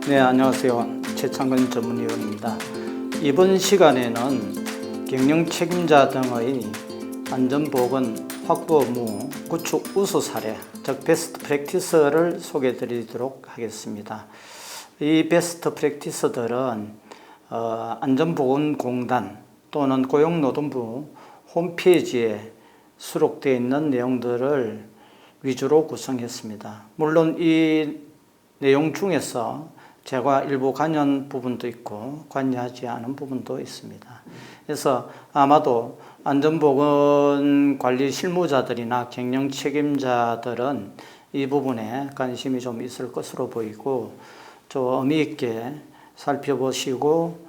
네, 안녕하세요. 최창근 전문위원입니다. 이번 시간에는 경영 책임자 등의 안전보건 확보 업무 구축 우수 사례, 즉 베스트 프랙티스를 소개해 드리도록 하겠습니다. 이 베스트 프랙티스들은 안전보건공단 또는 고용노동부 홈페이지에 수록되어 있는 내용들을 위주로 구성했습니다. 물론 이 내용 중에서 제가 일부 관여한 부분도 있고 관여하지 않은 부분도 있습니다. 그래서 아마도 안전보건관리 실무자들이나 경영 책임자들은 이 부분에 관심이 좀 있을 것으로 보이고 좀 의미 있게 살펴보시고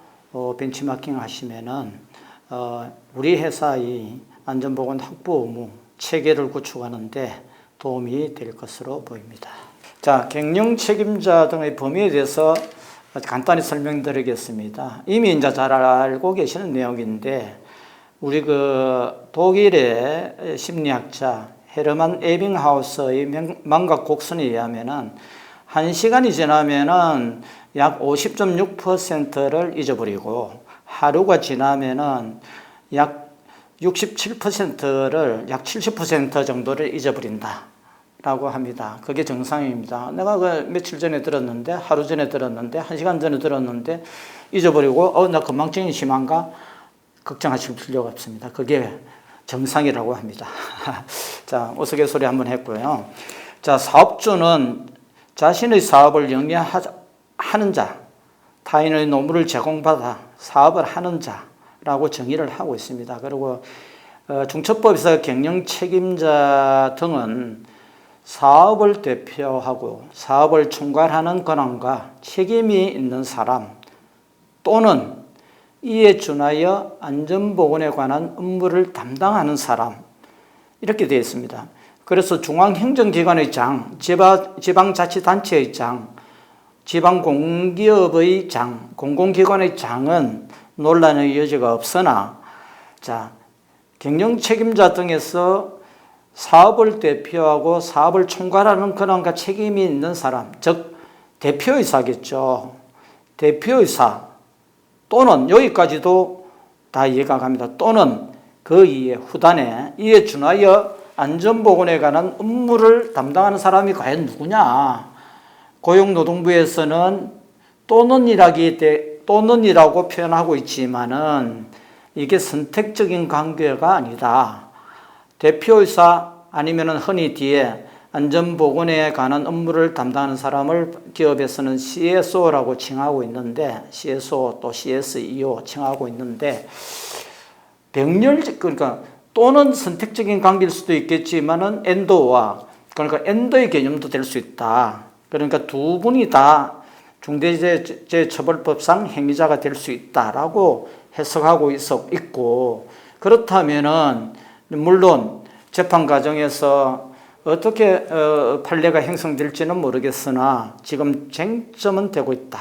벤치마킹 하시면은 우리 회사의 안전보건 확보 의무 체계를 구축하는데 도움이 될 것으로 보입니다. 자, 경영 책임자 등의 범위에 대해서 간단히 설명드리겠습니다. 이미 이제 잘 알고 계시는 내용인데, 우리 독일의 심리학자 헤르만 에빙하우스의 망각 곡선에 의하면은 1시간이 지나면은 약 50.6%를 잊어버리고, 하루가 지나면은 약 67%를 약 70% 정도를 잊어버린다 라고 합니다. 그게 정상입니다. 내가 며칠 전에 들었는데, 하루 전에 들었는데, 1시간 전에 들었는데 잊어버리고 나 건망증이 심한가? 걱정하실 필요가 없습니다. 그게 정상이라고 합니다. 자, 우스갯소리 한번 했고요. 자, 사업주는 자신의 사업을 영위하는 자, 타인의 노무를 제공받아 사업을 하는 자라고 정의를 하고 있습니다. 그리고 중처법에서 경영 책임자 등은 사업을 대표하고 사업을 총괄하는 권한과 책임이 있는 사람 또는 이에 준하여 안전보건에 관한 업무를 담당하는 사람, 이렇게 되어 있습니다. 그래서 중앙행정기관의 장, 지방자치단체의 장, 지방공기업의 장, 공공기관의 장은 논란의 여지가 없으나, 자, 경영책임자 등에서 사업을 대표하고 사업을 총괄하는 권한과 책임이 있는 사람, 즉 대표이사겠죠. 대표이사 또는, 여기까지도 다 이해가 갑니다. 또는 그 이에 후단에 이에 준하여 안전보건에 관한 업무를 담당하는 사람이 과연 누구냐. 고용노동부에서는 또는이라고 표현하고 있지만은 이게 선택적인 관계가 아니다. 대표이사 아니면은 흔히 뒤에 안전보건에 관한 업무를 담당하는 사람을 기업에서는 CSO라고 칭하고 있는데, CSO 또 CSEO 칭하고 있는데, 그러니까 또는 선택적인 관계일 수도 있겠지만은 그러니까 엔더의 개념도 될 수 있다. 그러니까 두 분이 다 중대재해처벌법상 행위자가 될 수 있다라고 해석하고 있고, 그렇다면은 물론 재판 과정에서 어떻게 판례가 형성될지는 모르겠으나 지금 쟁점은 되고 있다,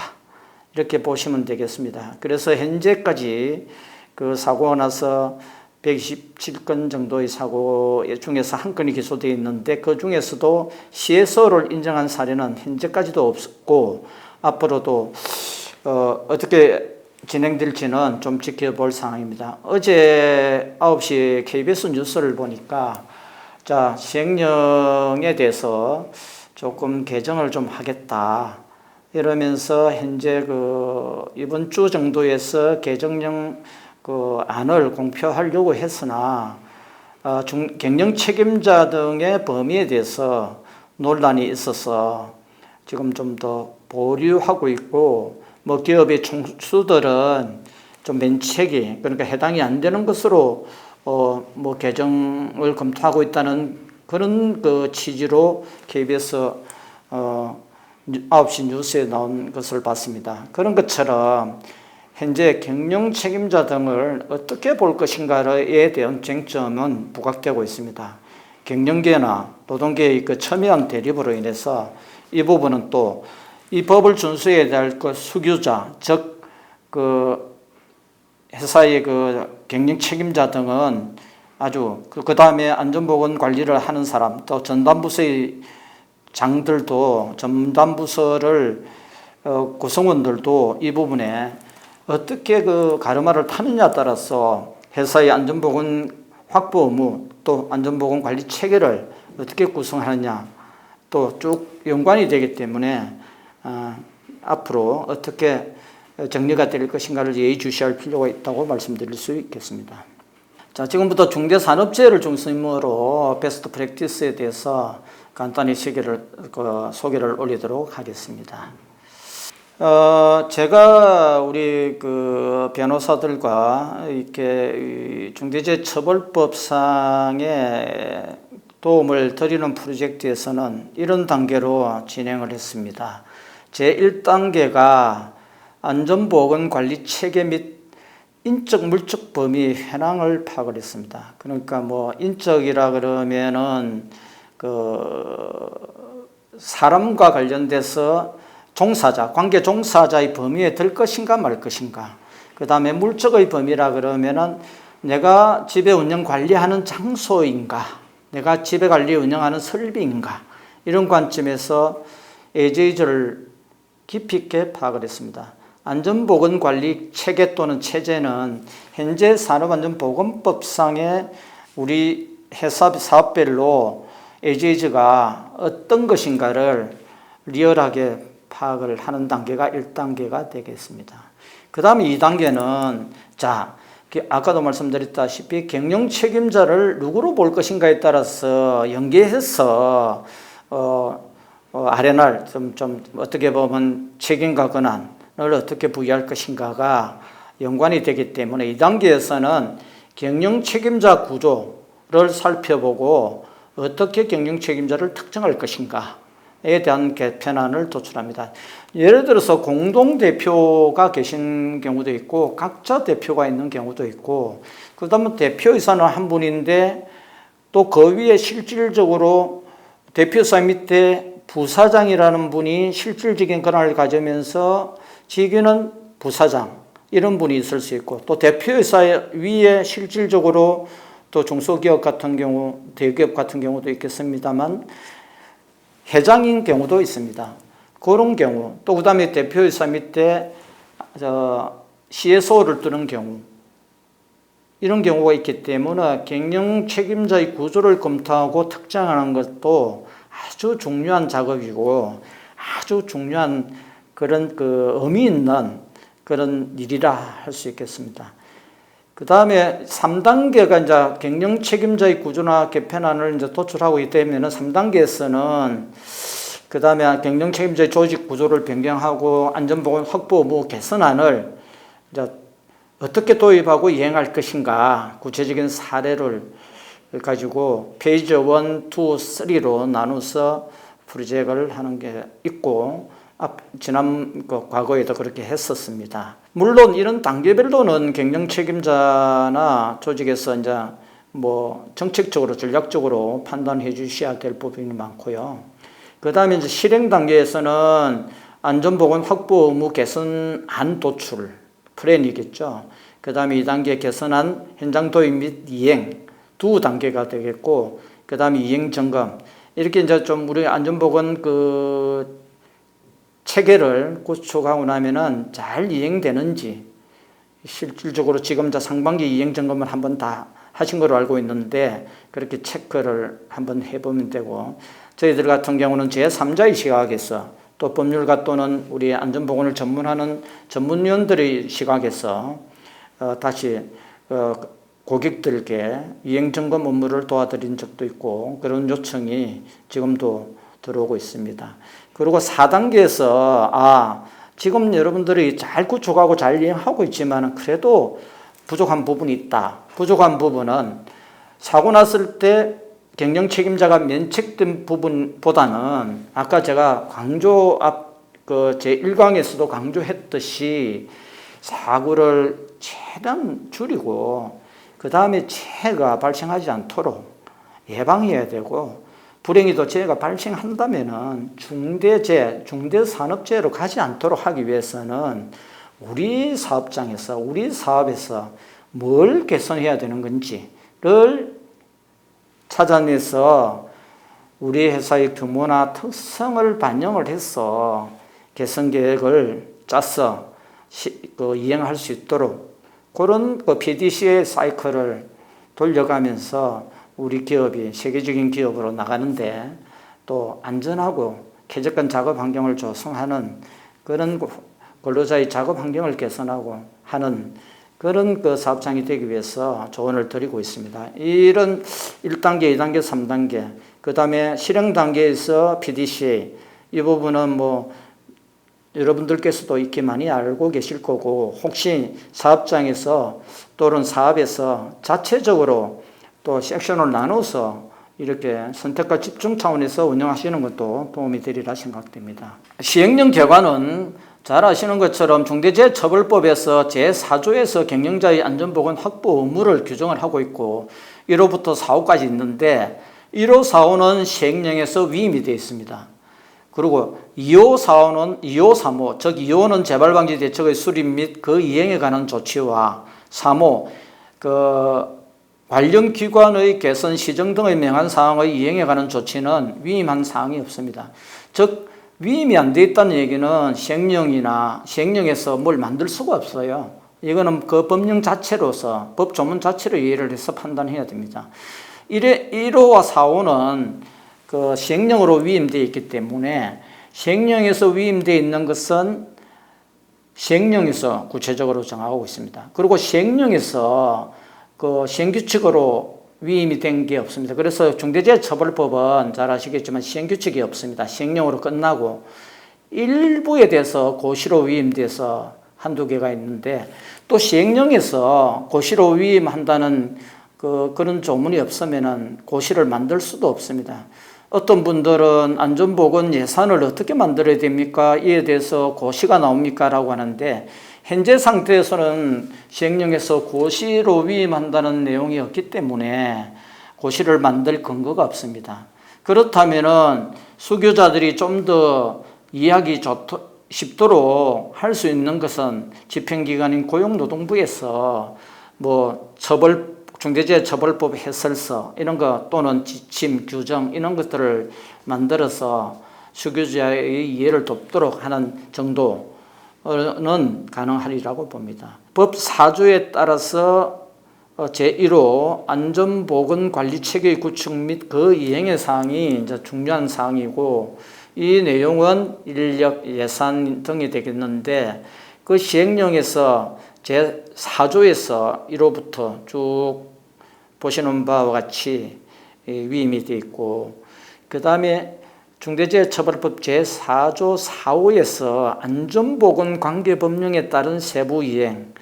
이렇게 보시면 되겠습니다. 그래서 현재까지 그 사고가 나서 127건 정도의 사고 중에서 한 건이 기소되어 있는데, 그 중에서도 CSO를 인정한 사례는 현재까지도 없고 앞으로도 어떻게 진행될지는 좀 지켜볼 상황입니다. 어제 9시 KBS 뉴스를 보니까, 자, 시행령에 대해서 조금 개정을 좀 하겠다 이러면서 현재 이번 주 정도에서 개정령 안을 공표하려고 했으나 경영 책임자 등의 범위에 대해서 논란이 있어서 지금 좀 더 보류하고 있고, 기업의 총수들은 좀 면책이, 그러니까 해당이 안 되는 것으로 개정을 검토하고 있다는 그런 취지로 KBS 9시 뉴스에 나온 것을 봤습니다. 그런 것처럼 현재 경영 책임자 등을 어떻게 볼 것인가에 대한 쟁점은 부각되고 있습니다. 경영계나 노동계의 첨예한 대립으로 인해서 이 부분은 또 이 법을 준수해야 될 수규자, 즉 회사의 경영 책임자 등은 아주 그 다음에 안전보건 관리를 하는 사람, 또 전담부서의 장들도 전담부서를 구성원들도 이 부분에 어떻게 그 가르마를 타느냐에 따라서 회사의 안전보건 확보 의무 또 안전보건 관리 체계를 어떻게 구성하느냐 또 쭉 연관이 되기 때문에 앞으로 어떻게 정리가 될 것인가를 예의주시할 필요가 있다고 말씀드릴 수 있겠습니다. 자, 지금부터 중대산업재해를 중심으로 베스트 프랙티스에 대해서 간단히 소개를 올리도록 하겠습니다. 제가 우리 그 변호사들과 이렇게 중대재해처벌법상에 도움을 드리는 프로젝트에서는 이런 단계로 진행을 했습니다. 제1단계가 안전보건관리체계 및 인적 물적 범위 현황을 파악을 했습니다. 그러니까 뭐 인적이라 그러면은 그 사람과 관련돼서 종사자, 관계 종사자의 범위에 들 것인가 말 것인가. 그 다음에 물적의 범위라 그러면은 내가 지배 운영 관리하는 장소인가, 내가 지배 관리 운영하는 설비인가, 이런 관점에서 AJ를 깊이 있게 파악을 했습니다. 안전보건관리 체계 또는 체제는 현재 산업안전보건법상의 우리 회사 사업별로 AJ가 어떤 것인가를 리얼하게 파악을 하는 단계가 1단계가 되겠습니다. 그 다음에 2단계는 자, 아까도 말씀드렸다시피 경영 책임자를 누구로 볼 것인가에 따라서 연계해서 R&R 좀 어떻게 보면 책임과 권한을 어떻게 부여할 것인가가 연관이 되기 때문에 2단계에서는 경영 책임자 구조를 살펴보고 어떻게 경영 책임자를 특정할 것인가에 대한 개편안을 도출합니다. 예를 들어서 공동대표가 계신 경우도 있고 각자 대표가 있는 경우도 있고 그 다음에 대표이사는 한 분인데 또 그 위에 실질적으로 대표이사 밑에 부사장이라는 분이 실질적인 권한을 가지면서 직위는 부사장 이런 분이 있을 수 있고 또 대표이사 위에 실질적으로 또 중소기업 같은 경우 대기업 같은 경우도 있겠습니다만 회장인 경우도 있습니다. 그런 경우 또 그 다음에 대표이사 밑에 CSO를 두는 경우 이런 경우가 있기 때문에 경영 책임자의 구조를 검토하고 특정하는 것도 아주 중요한 작업이고 아주 중요한 그런 그 의미 있는 그런 일이라 할 수 있겠습니다. 그 다음에 3단계가 이제 경영 책임자의 구조나 개편안을 이제 도출하고 있다면은 3단계에서는 그 다음에 경영 책임자의 조직 구조를 변경하고 안전보건 확보 의무 개선안을 이제 어떻게 도입하고 이행할 것인가 구체적인 사례를 가지고 페이지 1, 2, 3로 나눠서 프로젝트를 하는 게 있고 지난 과거에도 그렇게 했었습니다. 물론 이런 단계별로는 경영 책임자나 조직에서 이제 뭐 정책적으로 전략적으로 판단해 주셔야 될 부분이 많고요. 그 다음에 이제 실행 단계에서는 안전보건 확보 의무 개선안 도출 플랜이겠죠. 그 다음에 2단계 개선안 현장 도입 및 이행 두 단계가 되겠고, 그 다음에 이행 점검 이렇게 이제 좀 우리 안전보건 그 체계를 구축하고 나면은 잘 이행되는지 실질적으로 지금 상반기 이행 점검을 한번 다 하신 걸로 알고 있는데 그렇게 체크를 한번 해보면 되고, 저희들 같은 경우는 제3자의 시각에서 또 법률가 또는 우리 안전보건을 전문하는 전문위원들의 시각에서 다시 고객들께 이행점검 업무를 도와드린 적도 있고 그런 요청이 지금도 들어오고 있습니다. 그리고 4단계에서 지금 여러분들이 잘 구축하고 잘 이행하고 있지만 그래도 부족한 부분이 있다. 부족한 부분은 사고 났을 때 경영 책임자가 면책된 부분보다는 아까 제가 강조 제1강에서도 강조했듯이 사고를 최대한 줄이고 그 다음에 재해가 발생하지 않도록 예방해야 되고, 불행히도 재해가 발생한다면은 중대산업재해로 가지 않도록 하기 위해서는 우리 사업장에서 우리 사업에서 뭘 개선해야 되는 건지를 찾아내서 우리 회사의 규모나 특성을 반영을 해서 개선 계획을 짜서 이행할 수 있도록 그런 PDCA 사이클을 돌려가면서 우리 기업이 세계적인 기업으로 나가는데 또 안전하고 쾌적한 작업 환경을 조성하는 그런 근로자의 작업 환경을 개선하고 하는 그런 사업장이 되기 위해서 조언을 드리고 있습니다. 이런 1단계, 2단계, 3단계, 그 다음에 실행 단계에서 PDCA, 이 부분은 여러분들께서도 익히 많이 알고 계실 거고, 혹시 사업장에서 또는 사업에서 자체적으로 또 섹션을 나눠서 이렇게 선택과 집중 차원에서 운영하시는 것도 도움이 되리라 생각됩니다. 시행령 개관은 잘 아시는 것처럼 중대재해처벌법에서 제4조에서 경영자의 안전보건 확보 의무를 규정을 하고 있고 1호부터 4호까지 있는데 1호, 4호는 시행령에서 위임이 되어 있습니다. 그리고 2호, 4호는 2호, 3호, 즉 2호는 재발방지 대책의 수립 및 그 이행에 관한 조치와 3호, 관련 기관의 개선, 시정 등의 명한 사항의 이행에 관한 조치는 위임한 사항이 없습니다. 즉 위임이 안 돼 있다는 얘기는 시행령에서 뭘 만들 수가 없어요. 이거는 그 법령 자체로서 법 조문 자체로 이해를 해서 판단해야 됩니다. 1호와 4호는 시행령으로 위임되어 있기 때문에 시행령에서 위임되어 있는 것은 시행령에서 구체적으로 정하고 있습니다. 그리고 시행령에서 시행규칙으로 위임이 된 게 없습니다. 그래서 중대재해처벌법은 잘 아시겠지만 시행규칙이 없습니다. 시행령으로 끝나고 일부에 대해서 고시로 위임돼서 한두 개가 있는데 또 시행령에서 고시로 위임한다는 그런 조문이 없으면 고시를 만들 수도 없습니다. 어떤 분들은 안전보건 예산을 어떻게 만들어야 됩니까? 이에 대해서 고시가 나옵니까? 라고 하는데 현재 상태에서는 시행령에서 고시로 위임한다는 내용이 없기 때문에 고시를 만들 근거가 없습니다. 그렇다면 수교자들이 좀 더 이해하기 쉽도록 할 수 있는 것은 집행기관인 고용노동부에서 중대재해처벌법 해설서 이런 거 또는 지침, 규정 이런 것들을 만들어서 수교자의 이해를 돕도록 하는 정도 는 가능하리라고 봅니다. 법 4조에 따라서 제1호 안전보건관리체계 구축 및 그 이행의 사항이 이제 중요한 사항이고 이 내용은 인력, 예산 등이 되겠는데 그 시행령에서 제4조에서 1호부터 쭉 보시는 바와 같이 위임이 되어 있고 그 다음에 중대재해처벌법 제4조 4호에서 안전보건관계법령에 따른 세부이행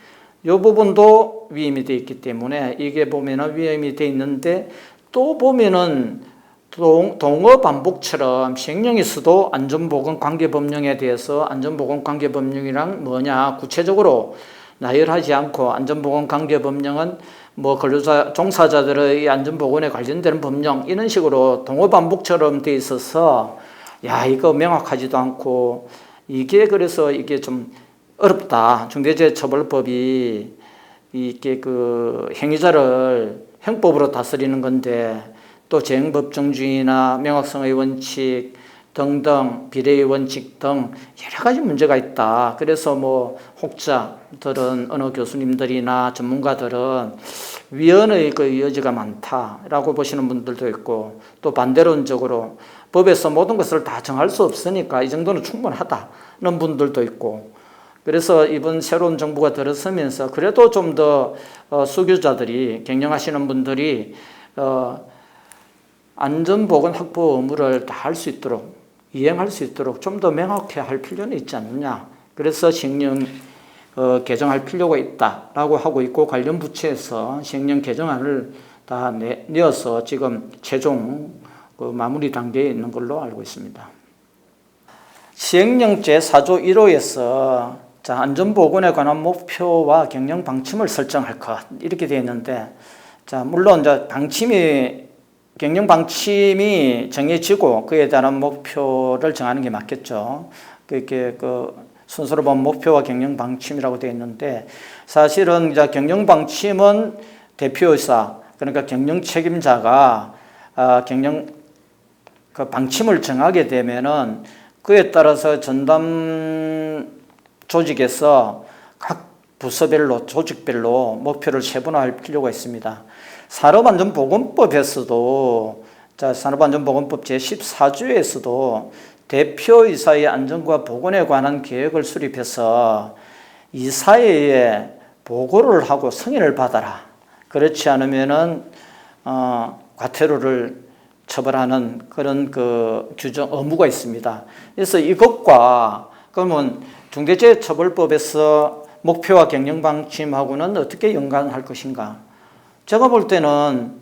이 부분도 위임이 되어 있기 때문에 이게 보면은 위임이 되어 있는데 또 보면은 동어 반복처럼 시행령에서도 안전보건관계법령에 대해서 안전보건관계법령이랑 뭐냐 구체적으로 나열하지 않고 안전보건관계법령은 근로자, 종사자들의 안전보건에 관련되는 법령 이런 식으로 동어 반복처럼 돼 있어서 이거 명확하지도 않고 그래서 이게 좀 어렵다. 중대재해처벌법이 이게 행위자를 형법으로 다스리는 건데 또 재형법정주의나 명확성의 원칙 등등 비례의 원칙 등 여러 가지 문제가 있다. 그래서 혹자들은 어느 교수님들이나 전문가들은 위헌의 여지가 많다라고 보시는 분들도 있고 또 반대론적으로 법에서 모든 것을 다 정할 수 없으니까 이 정도는 충분하다는 분들도 있고 그래서 이번 새로운 정부가 들어서면서 그래도 좀 더 수교자들이 경영하시는 분들이 안전보건 확보 의무를 다 할 수 있도록 이행할 수 있도록 좀 더 명확히 할 필요는 있지 않느냐. 그래서 시행령 개정할 필요가 있다라고 하고 있고 관련 부처에서 시행령 개정안을 다 내어서 지금 최종 마무리 단계에 있는 걸로 알고 있습니다. 시행령 제4조 1호에서 안전보건에 관한 목표와 경영 방침을 설정할 것 이렇게 되어 있는데 물론 경영 방침이 정해지고 그에 따른 목표를 정하는 게 맞겠죠. 그렇게 순서로 보면 목표와 경영 방침이라고 되어 있는데 사실은 경영 방침은 대표이사 그러니까 경영 책임자가 경영 방침을 정하게 되면은 그에 따라서 전담 조직에서 각 부서별로 조직별로 목표를 세분화할 필요가 있습니다. 산업안전보건법에서도 산업안전보건법 제14조에서도 대표이사의 안전과 보건에 관한 계획을 수립해서 이사회에 보고를 하고 승인을 받아라. 그렇지 않으면은 과태료를 처벌하는 그런 그 규정 의무가 있습니다. 그래서 이것과 그러면 중대재해처벌법에서 목표와 경영 방침하고는 어떻게 연관할 것인가? 제가 볼 때는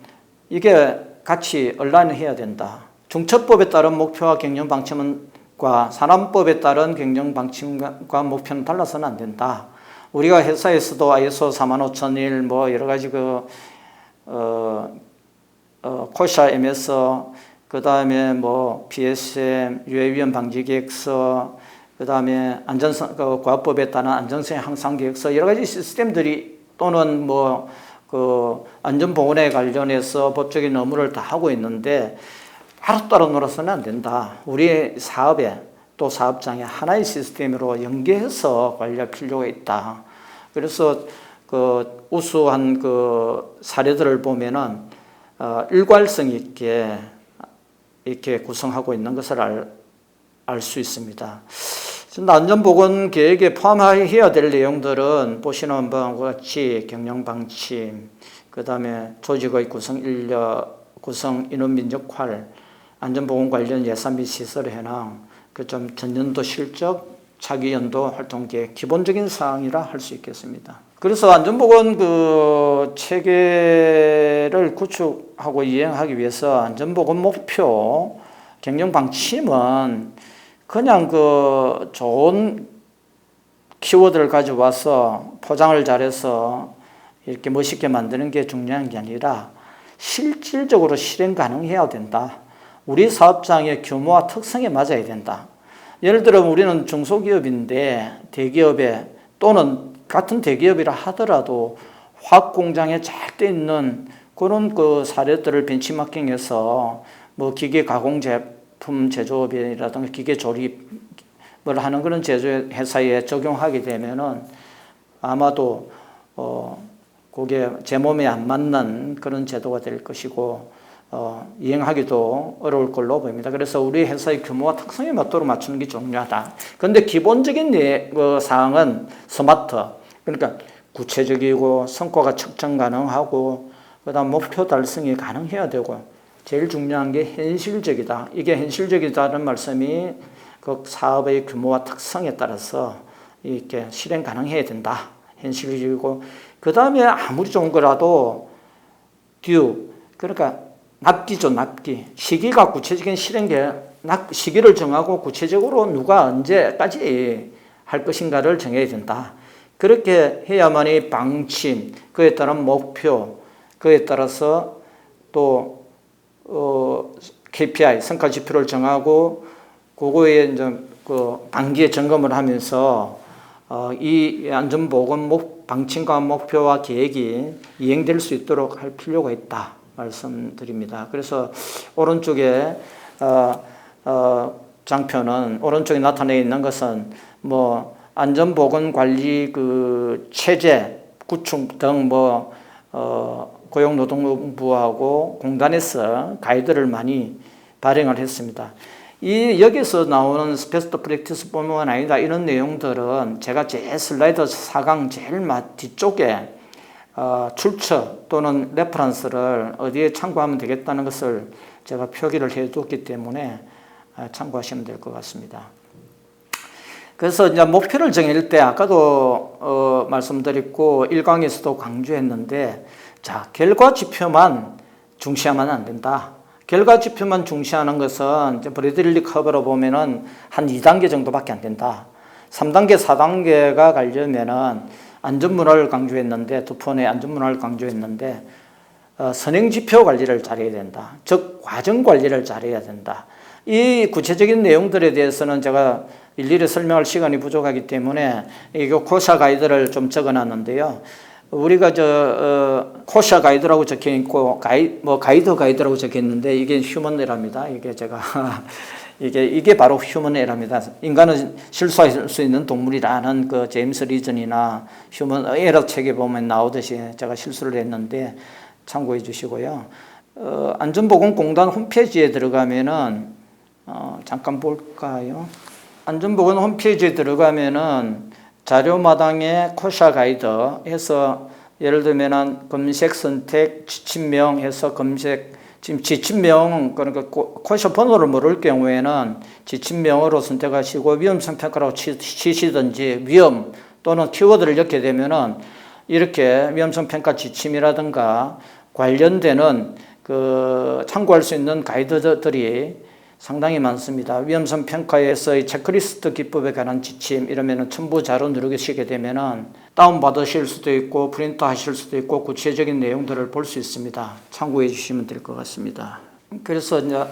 이게 같이 얼라인해야 된다. 중처법에 따른 목표와 경영 방침과 산업법에 따른 경영 방침과 목표는 달라서는 안 된다. 우리가 회사에서도 ISO 45001 뭐 여러 가지 코샤 MS 그다음에 뭐 BSM 유해위험 방지 계획서 그다음에 안전성 과학법에 따른 안전성 향상 계획서 여러 가지 시스템들이 또는 뭐 안전보건에 관련해서 법적인 의무를 다 하고 있는데 따로따로 놀아서는 안 된다. 우리 사업에 또 사업장에 하나의 시스템으로 연계해서 관리할 필요가 있다. 그래서 우수한 사례들을 보면은 일괄성 있게 이렇게 구성하고 있는 것을 알 수 있습니다. 안전보건 계획에 포함해야 될 내용들은 보시는 바와 같이 경영 방침, 그 다음에 조직의 구성 인력, 구성 인원 민족활, 안전보건 관련 예산 및 시설 현황, 좀 전년도 실적, 차기 연도 활동 계획, 기본적인 사항이라 할 수 있겠습니다. 그래서 안전보건 체계를 구축하고 이행하기 위해서 안전보건 목표, 경영 방침은 그냥 좋은 키워드를 가져와서 포장을 잘해서 이렇게 멋있게 만드는 게 중요한 게 아니라 실질적으로 실행 가능해야 된다. 우리 사업장의 규모와 특성에 맞아야 된다. 예를 들어 우리는 중소기업인데 대기업에 또는 같은 대기업이라 하더라도 화학 공장에 잘 돼 있는 그런 사례들을 벤치마킹해서 뭐 기계 가공 제품 제조업이라든가 기계 조립을 하는 그런 제조 회사에 적용하게 되면은 아마도 그게 제 몸에 안 맞는 그런 제도가 될 것이고 이행하기도 어려울 걸로 보입니다. 그래서 우리 회사의 규모와 특성에 맞도록 맞추는 게 중요하다. 그런데 기본적인 사항은 스마트, 그러니까 구체적이고 성과가 측정 가능하고 그다음 목표 달성이 가능해야 되고 제일 중요한 게 현실적이다. 이게 현실적이다는 말씀이 그 사업의 규모와 특성에 따라서 이렇게 실행 가능해야 된다. 현실적이고 그 다음에 아무리 좋은 거라도 그러니까 납기죠, 납기. 시기가 구체적인 시기를 정하고 구체적으로 누가 언제까지 할 것인가를 정해야 된다. 그렇게 해야만이 방침, 그에 따른 목표, 그에 따라서 또 KPI, 성과 지표를 정하고 그거에 이제 단기에 점검을 하면서 이 안전보건 방침과 목표와 계획이 이행될 수 있도록 할 필요가 있다 말씀드립니다. 그래서 오른쪽에 장표는 오른쪽에 나타내 있는 것은 뭐 안전보건관리 체제 구축 등 고용노동부하고 공단에서 가이드를 많이 발행을 했습니다. 여기서 나오는 베스트 프랙티스뿐만 아니라 이런 내용들은 제가 제 슬라이드 4강 제일 뒤쪽에 출처 또는 레퍼런스를 어디에 참고하면 되겠다는 것을 제가 표기를 해뒀기 때문에 참고하시면 될 것 같습니다. 그래서 이제 목표를 정할 때 아까도 말씀드렸고 1강에서도 강조했는데 결과 지표만 중시하면 안 된다. 결과 지표만 중시하는 것은 이제 브래들리 커브로 보면은 한 2단계 정도밖에 안 된다. 3단계, 4단계가 가려면은 안전문화를 강조했는데 두 편의 안전문화를 강조했는데 선행 지표 관리를 잘해야 된다. 즉 과정 관리를 잘해야 된다. 이 구체적인 내용들에 대해서는 제가 일일이 설명할 시간이 부족하기 때문에 이거 코샤 가이드를 좀 적어놨는데요. 우리가 코샤 가이드라고 적혀 있고 가이드라고 적혀 있는데 이게 휴먼 에러입니다. 이게 제가 이게 바로 휴먼 에러입니다. 인간은 실수할 수 있는 동물이라는 그 제임스 리전이나 휴먼 에러 책에 보면 나오듯이 제가 실수를 했는데 참고해 주시고요. 안전보건공단 홈페이지에 들어가면은 잠깐 볼까요? 안전보건 홈페이지에 들어가면은 자료마당에 코샤 가이드 해서 예를 들면은 검색 선택 지침명 해서 검색 지금 지침명 그러니까 코샤 번호를 모를 경우에는 지침명으로 선택하시고 위험성 평가라고 치시든지 위험 또는 키워드를 넣게 되면은 이렇게 위험성 평가 지침이라든가 관련되는 그 참고할 수 있는 가이드들이 상당히 많습니다. 위험성 평가에서의 체크리스트 기법에 관한 지침 이러면은 첨부 자료 누르시게 되면은 다운 받으실 수도 있고 프린트 하실 수도 있고 구체적인 내용들을 볼 수 있습니다. 참고해 주시면 될 것 같습니다. 그래서 이제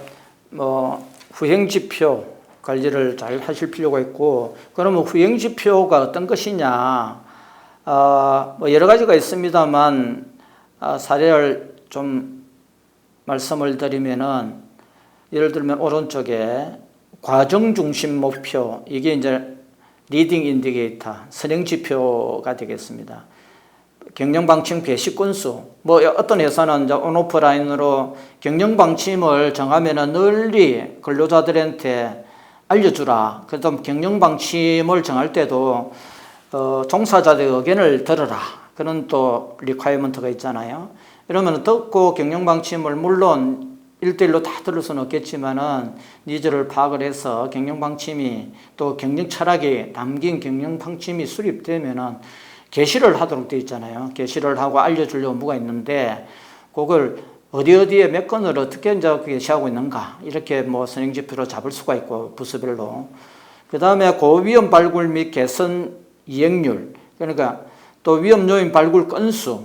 후행 지표 관리를 잘 하실 필요가 있고 그러면 후행 지표가 어떤 것이냐 여러 가지가 있습니다만 사례를 좀 말씀을 드리면은 예를 들면 오른쪽에 과정 중심 목표 이게 이제 리딩 인디게이터 선행 지표가 되겠습니다. 경영 방침 배시 건수 어떤 회사는 이제 온오프 라인으로 경영 방침을 정하면은 널리 근로자들한테 알려주라. 그다음 경영 방침을 정할 때도 종사자들의 의견을 들어라. 그런 또 리콰이어먼트가 있잖아요. 이러면 듣고 경영 방침을 물론 1대1로 다 들을 수는 없겠지만은 니즈를 파악을 해서 경영 방침이 또 경영 철학이 담긴 경영 방침이 수립되면은 게시를 하도록 되어 있잖아요. 게시를 하고 알려줄 업무가 있는데 그걸 어디에 몇 건을 어떻게 이제 게시하고 있는가 이렇게 선행 지표로 잡을 수가 있고 부서별로 그 다음에 고위험 발굴 및 개선 이행률 그러니까 또 위험 요인 발굴 건수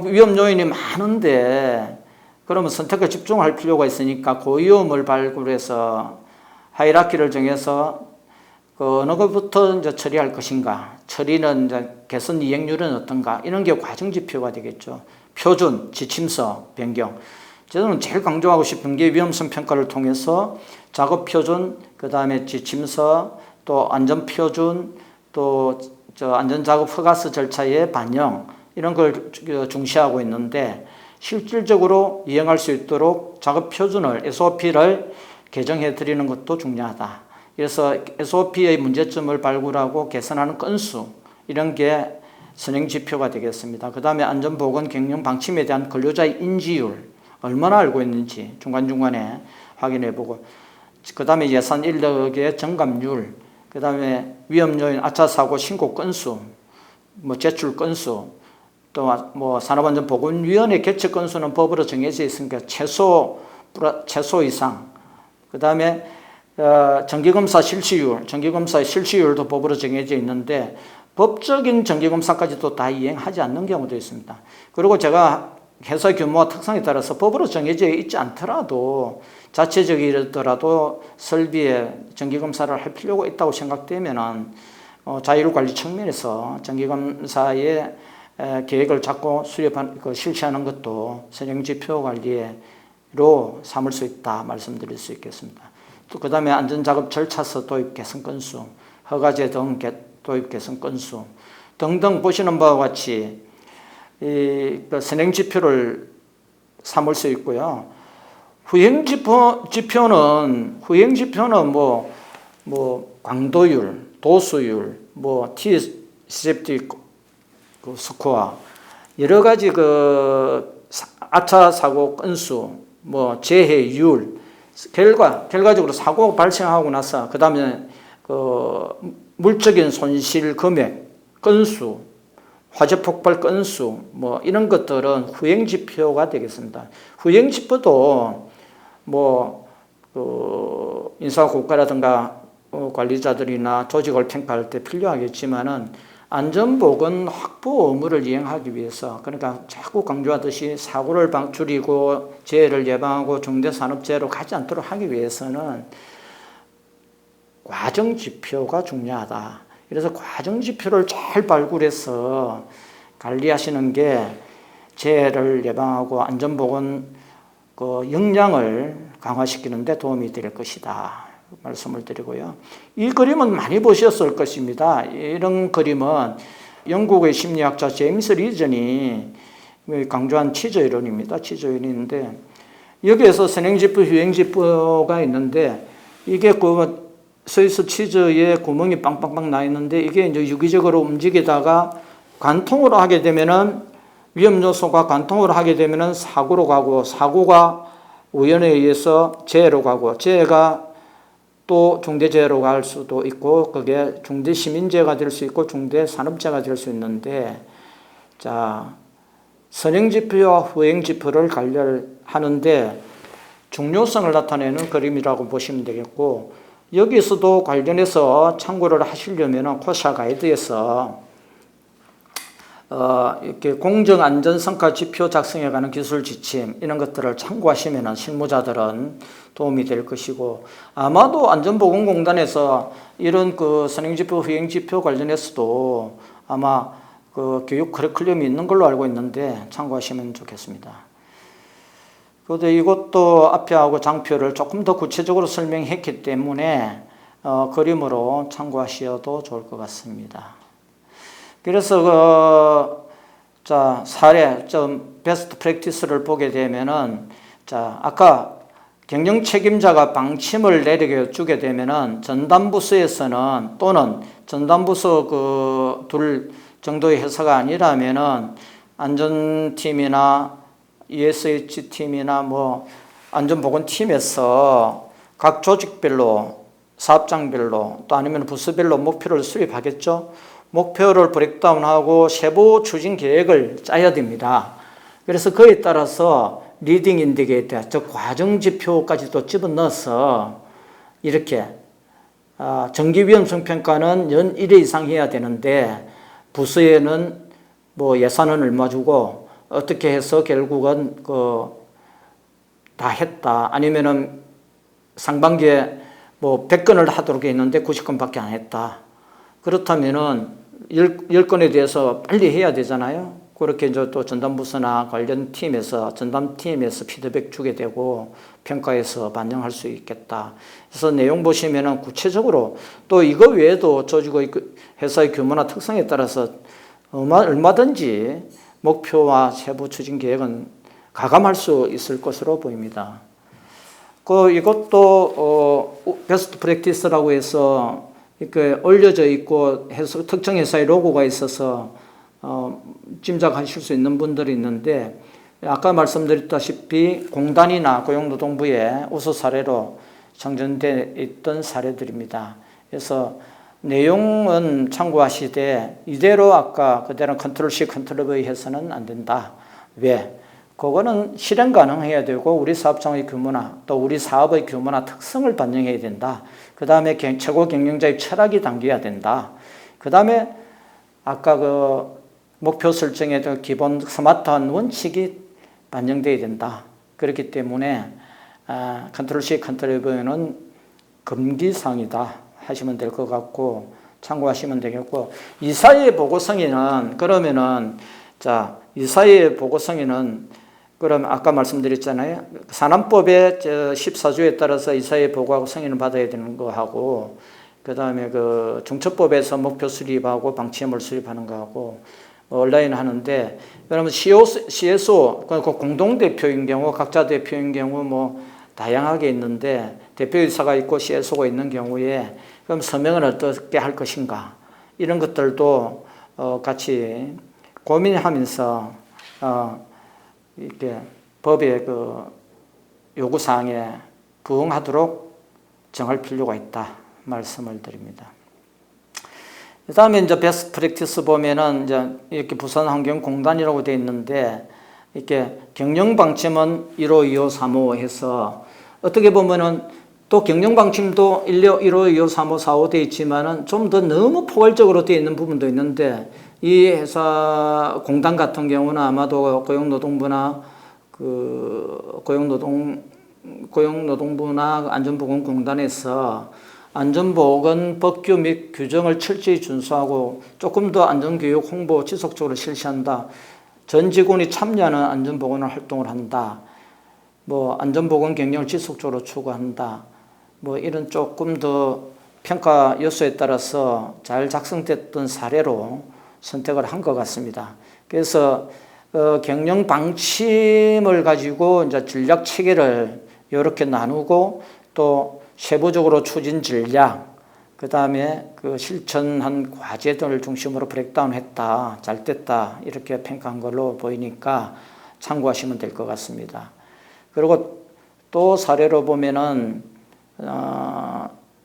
위험 요인이 많은데 그러면 선택에 집중할 필요가 있으니까 고위험을 발굴해서 하이라키를 정해서 어느 것부터 이제 처리할 것인가, 처리는 이제 개선 이행률은 어떤가 이런 게 과정 지표가 되겠죠. 표준, 지침서 변경. 저는 제일 강조하고 싶은 게 위험성 평가를 통해서 작업 표준, 그 다음에 지침서, 또 안전 표준, 또 안전 작업 허가서 절차의 반영 이런 걸 중시하고 있는데. 실질적으로 이행할 수 있도록 작업 표준을 SOP를 개정해 드리는 것도 중요하다. 그래서 SOP의 문제점을 발굴하고 개선하는 건수 이런 게 선행 지표가 되겠습니다. 그 다음에 안전보건 경영 방침에 대한 근로자의 인지율 얼마나 알고 있는지 중간중간에 확인해보고 그 다음에 예산 인력의 정감률 그 다음에 위험요인 아차사고 신고 건수 제출 건수 또 산업안전보건위원회 개최 건수는 법으로 정해져 있으니까 최소 이상. 그 다음에 정기검사 실시율, 정기검사의 실시율도 법으로 정해져 있는데 법적인 정기검사까지도 다 이행하지 않는 경우도 있습니다. 그리고 제가 회사 규모와 특성에 따라서 법으로 정해져 있지 않더라도 자체적이더라도 설비에 정기검사를 할 필요가 있다고 생각되면은 자율관리 측면에서 정기검사의 계획을 잡고 실시하는 것도 선행지표 관리로 삼을 수 있다 말씀드릴 수 있겠습니다. 또 그 다음에 안전작업 절차서 도입 개선 건수, 허가제 등 도입 개선 건수 등등 보시는 바와 같이 선행지표를 삼을 수 있고요. 후행지표는 강도율, 도수율, T-세프티 스코어, 여러 가지 아차 사고 건수, 재해율, 결과적으로 사고 발생하고 나서 그 다음에 물적인 손실 금액, 건수, 화재 폭발 건수, 이런 것들은 후행 지표가 되겠습니다. 후행 지표도 인사고과라든가 관리자들이나 조직을 평가할 때 필요하겠지만은 안전보건 확보 의무를 이행하기 위해서 그러니까 자꾸 강조하듯이 사고를 줄이고 재해를 예방하고 중대산업재해로 가지 않도록 하기 위해서는 과정지표가 중요하다. 그래서 과정지표를 잘 발굴해서 관리하시는 게 재해를 예방하고 안전보건 그 역량을 강화시키는 데 도움이 될 것이다 말씀을 드리고요. 이 그림은 많이 보셨을 것입니다. 이런 그림은 영국의 심리학자 제임스 리전이 강조한 치저 이론입니다. 치저 이론인데 여기에서 선행지표, 휴행지표가 있는데 이게 그 스위스 치즈에 구멍이 빵빵빵 나 있는데 이게 이제 유기적으로 움직이다가 관통으로 하게 되면은 위험 요소가 관통으로 하게 되면은 사고로 가고 사고가 우연에 의해서 재해로 가고 재해가 또 중대재해로 갈 수도 있고 그게 중대시민재해가 될 수 있고 중대산업재해가 될 수 있는데 자 선행지표와 후행지표를 관련하는데 중요성을 나타내는 그림이라고 보시면 되겠고 여기서도 관련해서 참고를 하시려면 코샤 가이드에서 이렇게 공정안전성과 지표 작성에 관한 기술 지침 이런 것들을 참고하시면 실무자들은 도움이 될 것이고 아마도 안전보건공단에서 이런 그 선행지표, 후행지표 관련해서도 아마 그 교육 커리큘럼이 있는 걸로 알고 있는데 참고하시면 좋겠습니다. 그런데 이것도 앞에하고 장표를 조금 더 구체적으로 설명했기 때문에 그림으로 참고하셔도 좋을 것 같습니다. 그래서 사례 좀 베스트 프랙티스를 보게 되면은 아까 경영 책임자가 방침을 내려주게 되면은 전담부서에서는 또는 전담부서 그 둘 정도의 회사가 아니라면은 안전팀이나 ESH 팀이나 뭐 안전보건팀에서 각 조직별로 사업장별로 또 아니면 부서별로 목표를 수립하겠죠. 목표를 브레이크다운하고 세부 추진 계획을 짜야 됩니다. 그래서 그에 따라서 리딩 인디케이터, 즉 과정 지표까지도 집어넣어서 이렇게 정기 위험성 평가는 연 1회 이상 해야 되는데 부서에는 뭐 예산은 얼마 주고 어떻게 해서 결국은 다 했다. 아니면은 상반기에 뭐 100건을 하도록 했는데 90건밖에 안 했다. 그렇다면은 10건에 대해서 빨리 해야 되잖아요. 그렇게 이제 또 전담부서나 관련 팀에서 전담팀에서 피드백 주게 되고 평가해서 반영할 수 있겠다. 그래서 내용 보시면은 구체적으로 또 이거 외에도 조직의 회사의 규모나 특성에 따라서 얼마든지 목표와 세부 추진 계획은 가감할 수 있을 것으로 보입니다. 이것도 베스트 프랙티스라고 해서 이렇게 올려져 있고 해서 특정 회사의 로고가 있어서 짐작하실 수 있는 분들이 있는데 아까 말씀드렸다시피 공단이나 고용노동부의 우수 사례로 정전되어 있던 사례들입니다. 그래서 내용은 참고하시되 이대로 아까 그대로 컨트롤 C, 컨트롤 V 해서는 안 된다. 왜? 그거는 실행 가능해야 되고 우리 사업장의 규모나 또 우리 사업의 규모나 특성을 반영해야 된다. 그 다음에 최고 경영자의 철학이 담겨야 된다. 그 다음에 아까 그 목표 설정에도 기본 스마트한 원칙이 반영돼야 된다. 그렇기 때문에 컨트롤 C, 컨트롤 V는 금기사항이다 하시면 될 것 같고 참고하시면 되겠고 이사회의 보고성에는 그러면은 이사회의 보고성에는 그럼 아까 말씀드렸잖아요. 산안법의 14조에 따라서 이사회 보고하고 승인을 받아야 되는 거하고 그 다음에 그 중처법에서 목표 수립하고 방침을 수립하는 거하고 온라인 하는데 그러면 CSO 그 공동대표인 경우 각자 대표인 경우 뭐 다양하게 있는데 대표이사가 있고 CSO가 있는 경우에 그럼 서명을 어떻게 할 것인가 이런 것들도 같이 고민하면서 이렇게 법의 그 요구사항에 부응하도록 정할 필요가 있다 말씀을 드립니다. 그 다음에 이제 베스트 프랙티스 보면은 이제 이렇게 부산환경공단이라고 되어 있는데 이렇게 경영방침은 1호, 2호, 3호 해서 어떻게 보면은 또 경영방침도 1호, 2호, 3호, 4호 되어 있지만은 좀 더 너무 포괄적으로 되어 있는 부분도 있는데 이 회사 공단 같은 경우는 아마도 고용노동부나 고용노동부나 안전보건공단에서 안전보건 법규 및 규정을 철저히 준수하고 조금 더 안전교육 홍보 지속적으로 실시한다. 전 직원이 참여하는 안전보건 활동을 한다. 뭐 안전보건 경영을 지속적으로 추구한다. 뭐 이런 조금 더 평가 요소에 따라서 잘 작성됐던 사례로 선택을 한 것 같습니다. 그래서 경영 방침을 가지고 이제 전략 체계를 이렇게 나누고 또 세부적으로 추진 전략, 그 다음에 그 실천한 과제들을 중심으로 브레이크다운했다, 잘 됐다 이렇게 평가한 걸로 보이니까 참고하시면 될 것 같습니다. 그리고 또 사례로 보면은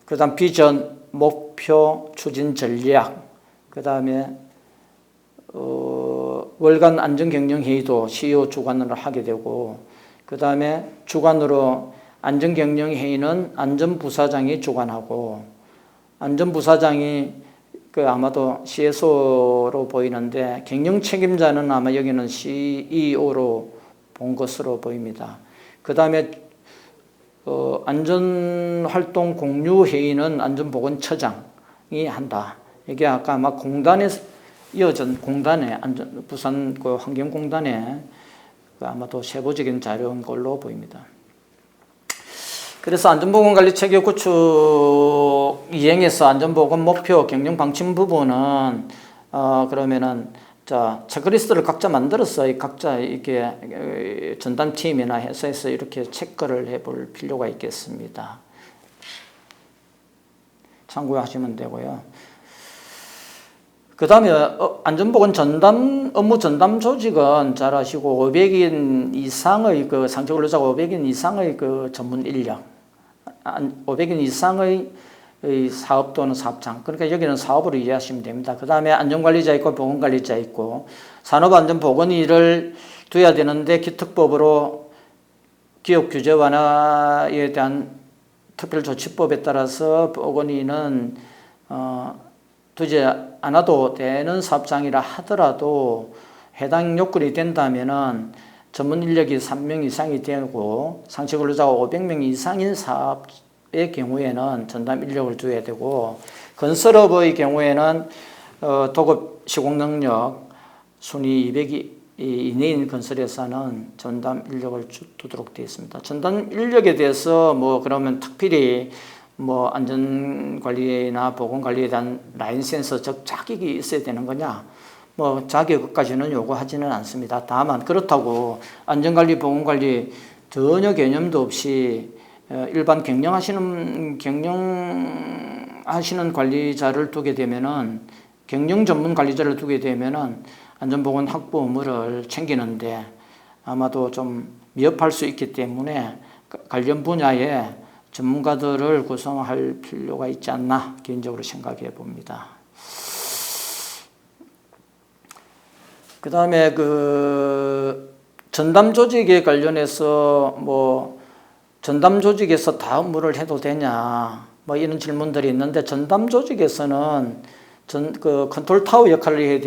그다음 비전, 목표, 추진 전략, 그 다음에 월간 안전경영회의도 CEO 주관으로 하게 되고, 그 다음에 주관으로 안전경영회의는 안전부사장이 주관하고, 안전부사장이 그 아마도 CSO로 보이는데 경영책임자는 아마 여기는 CEO로 본 것으로 보입니다. 그 다음에 안전활동 공유회의는 안전보건처장이 한다. 이게 아까 아마 공단에 이어진 공단에 부산 그 환경공단에 그 아마도 세부적인 자료인 걸로 보입니다. 그래서 안전보건관리체계 구축 이행에서 안전보건 목표 경영 방침 부분은 그러면은 자 체크리스트를 각자 만들어서 각자 이렇게 전담팀이나 회사에서 이렇게 체크를 해볼 필요가 있겠습니다. 참고하시면 되고요. 그 다음에 안전보건 업무 전담 조직은 잘 아시고 500인 이상의 그 상체 근로자가 500인 이상의 그 전문 인력, 500인 이상의 사업 또는 사업장, 그러니까 여기는 사업으로 이해하시면 됩니다. 그 다음에 안전관리자 있고 보건관리자 있고 산업안전보건위를 둬야 되는데 기특법으로 기업규제 완화에 대한 특별조치법에 따라서 보건위는 두지 않아도 되는 사업장이라 하더라도 해당 요건이 된다면은 전문 인력이 3명 이상이 되고 상체 근로자가 500명 이상인 사업의 경우에는 전담 인력을 두어야 되고, 건설업의 경우에는 도급 시공 능력 순위 200 이내인 건설회사는 전담 인력을 두도록 되어 있습니다. 전담 인력에 대해서 뭐 그러면 특별히 뭐 안전관리나 보건관리에 대한 라이센스적 자격이 있어야 되는 거냐? 뭐 자격까지는 요구하지는 않습니다. 다만 그렇다고 안전관리, 보건관리 전혀 개념도 없이 일반 경영하시는 관리자를 두게 되면은, 경영 전문 관리자를 두게 되면은 안전보건 확보 의무를 챙기는데 아마도 좀 미흡할 수 있기 때문에 관련 분야에 전문가들을 구성할 필요가 있지 않나 개인적으로 생각해 봅니다. 그 다음에 그 전담 조직에 관련해서 뭐 전담 조직에서 다 업무를 해도 되냐 뭐 이런 질문들이 있는데, 전담 조직에서는 그 컨트롤 타워 역할을 해야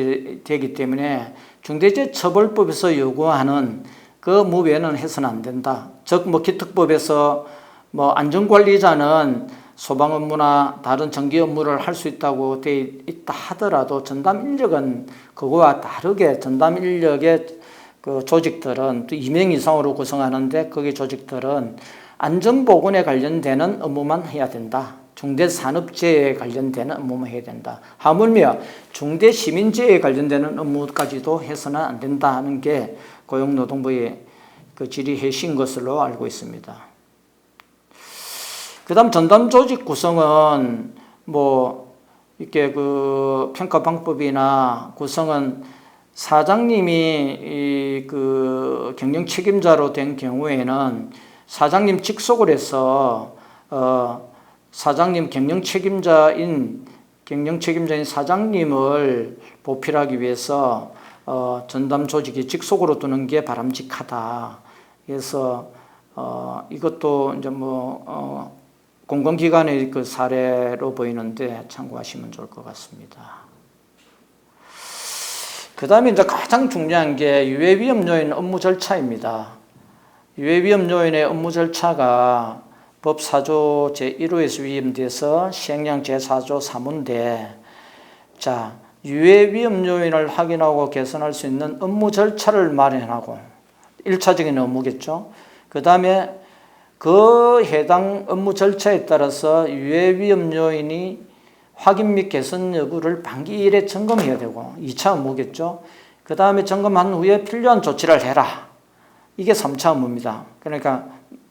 되기 때문에 중대재해처벌법에서 요구하는 그 업무 외에는 해서는 안 된다. 즉 뭐 기특법에서 뭐 안전관리자는 소방 업무나 다른 전기 업무를 할 수 있다고 되어 있다 하더라도 전담 인력은 그거와 다르게 전담 인력의 그 조직들은 또 2명 이상으로 구성하는데, 거기 조직들은 안전보건에 관련되는 업무만 해야 된다. 중대산업재해에 관련되는 업무만 해야 된다. 하물며 중대시민재해에 관련되는 업무까지도 해서는 안 된다는 게 고용노동부의 그 질의해신 것으로 알고 있습니다. 그 다음 전담 조직 구성은 뭐 이렇게 그 평가 방법이나 구성은 사장님이 그 경영 책임자로 된 경우에는 사장님 직속을 해서 사장님 경영 책임자인 사장님을 보필하기 위해서 전담 조직이 직속으로 두는 게 바람직하다. 그래서 이것도 이제 뭐 공공기관의 그 사례로 보이는데 참고하시면 좋을 것 같습니다. 그 다음에 이제 가장 중요한 게 유해위험 요인 업무 절차입니다. 유해위험 요인의 업무 절차가 법 4조 제1호에서 위임돼서 시행령 제4조 3호인데, 자, 유해위험 요인을 확인하고 개선할 수 있는 업무 절차를 마련하고, 1차적인 업무겠죠. 그 다음에 그 해당 업무 절차에 따라서 유해 위험 요인이 확인 및 개선 여부를 반기 1회 점검해야 되고 2차 업무겠죠. 그 다음에 점검한 후에 필요한 조치를 해라. 이게 3차 업무입니다. 그러니까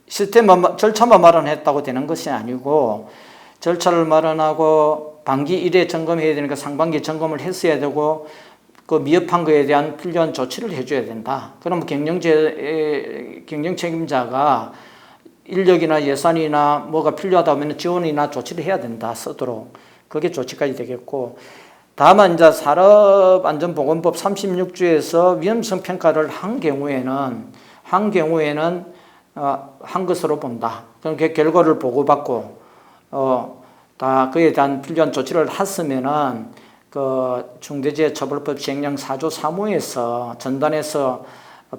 시스템 절차만 마련했다고 되는 것이 아니고 절차를 마련하고 반기 1회 점검해야 되니까 상반기 점검을 했어야 되고 그 미흡한 거에 대한 필요한 조치를 해줘야 된다. 그러면 경영 책임자가 인력이나 예산이나 뭐가 필요하다 하면 지원이나 조치를 해야 된다. 쓰도록. 그게 조치까지 되겠고, 다만 이제 산업안전보건법 36조에서 위험성 평가를 한 경우에는 한 것으로 본다. 그럼 그 결과를 보고받고 다 그에 대한 필요한 조치를 했으면은 그 중대재해처벌법 시행령 4조 3호에서 전단에서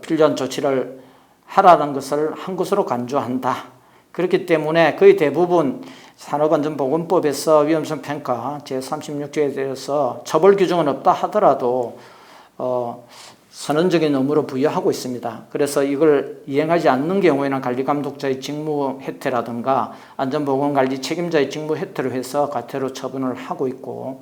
필요한 조치를 하라는 것을 한 것으로 간주한다. 그렇기 때문에 거의 대부분 산업안전보건법에서 위험성 평가 제36조에 대해서 처벌 규정은 없다 하더라도 선언적인 의무로 부여하고 있습니다. 그래서 이걸 이행하지 않는 경우에는 관리감독자의 직무 혜택라든가 안전보건관리 책임자의 직무 혜택을 해서 과태료 처분을 하고 있고,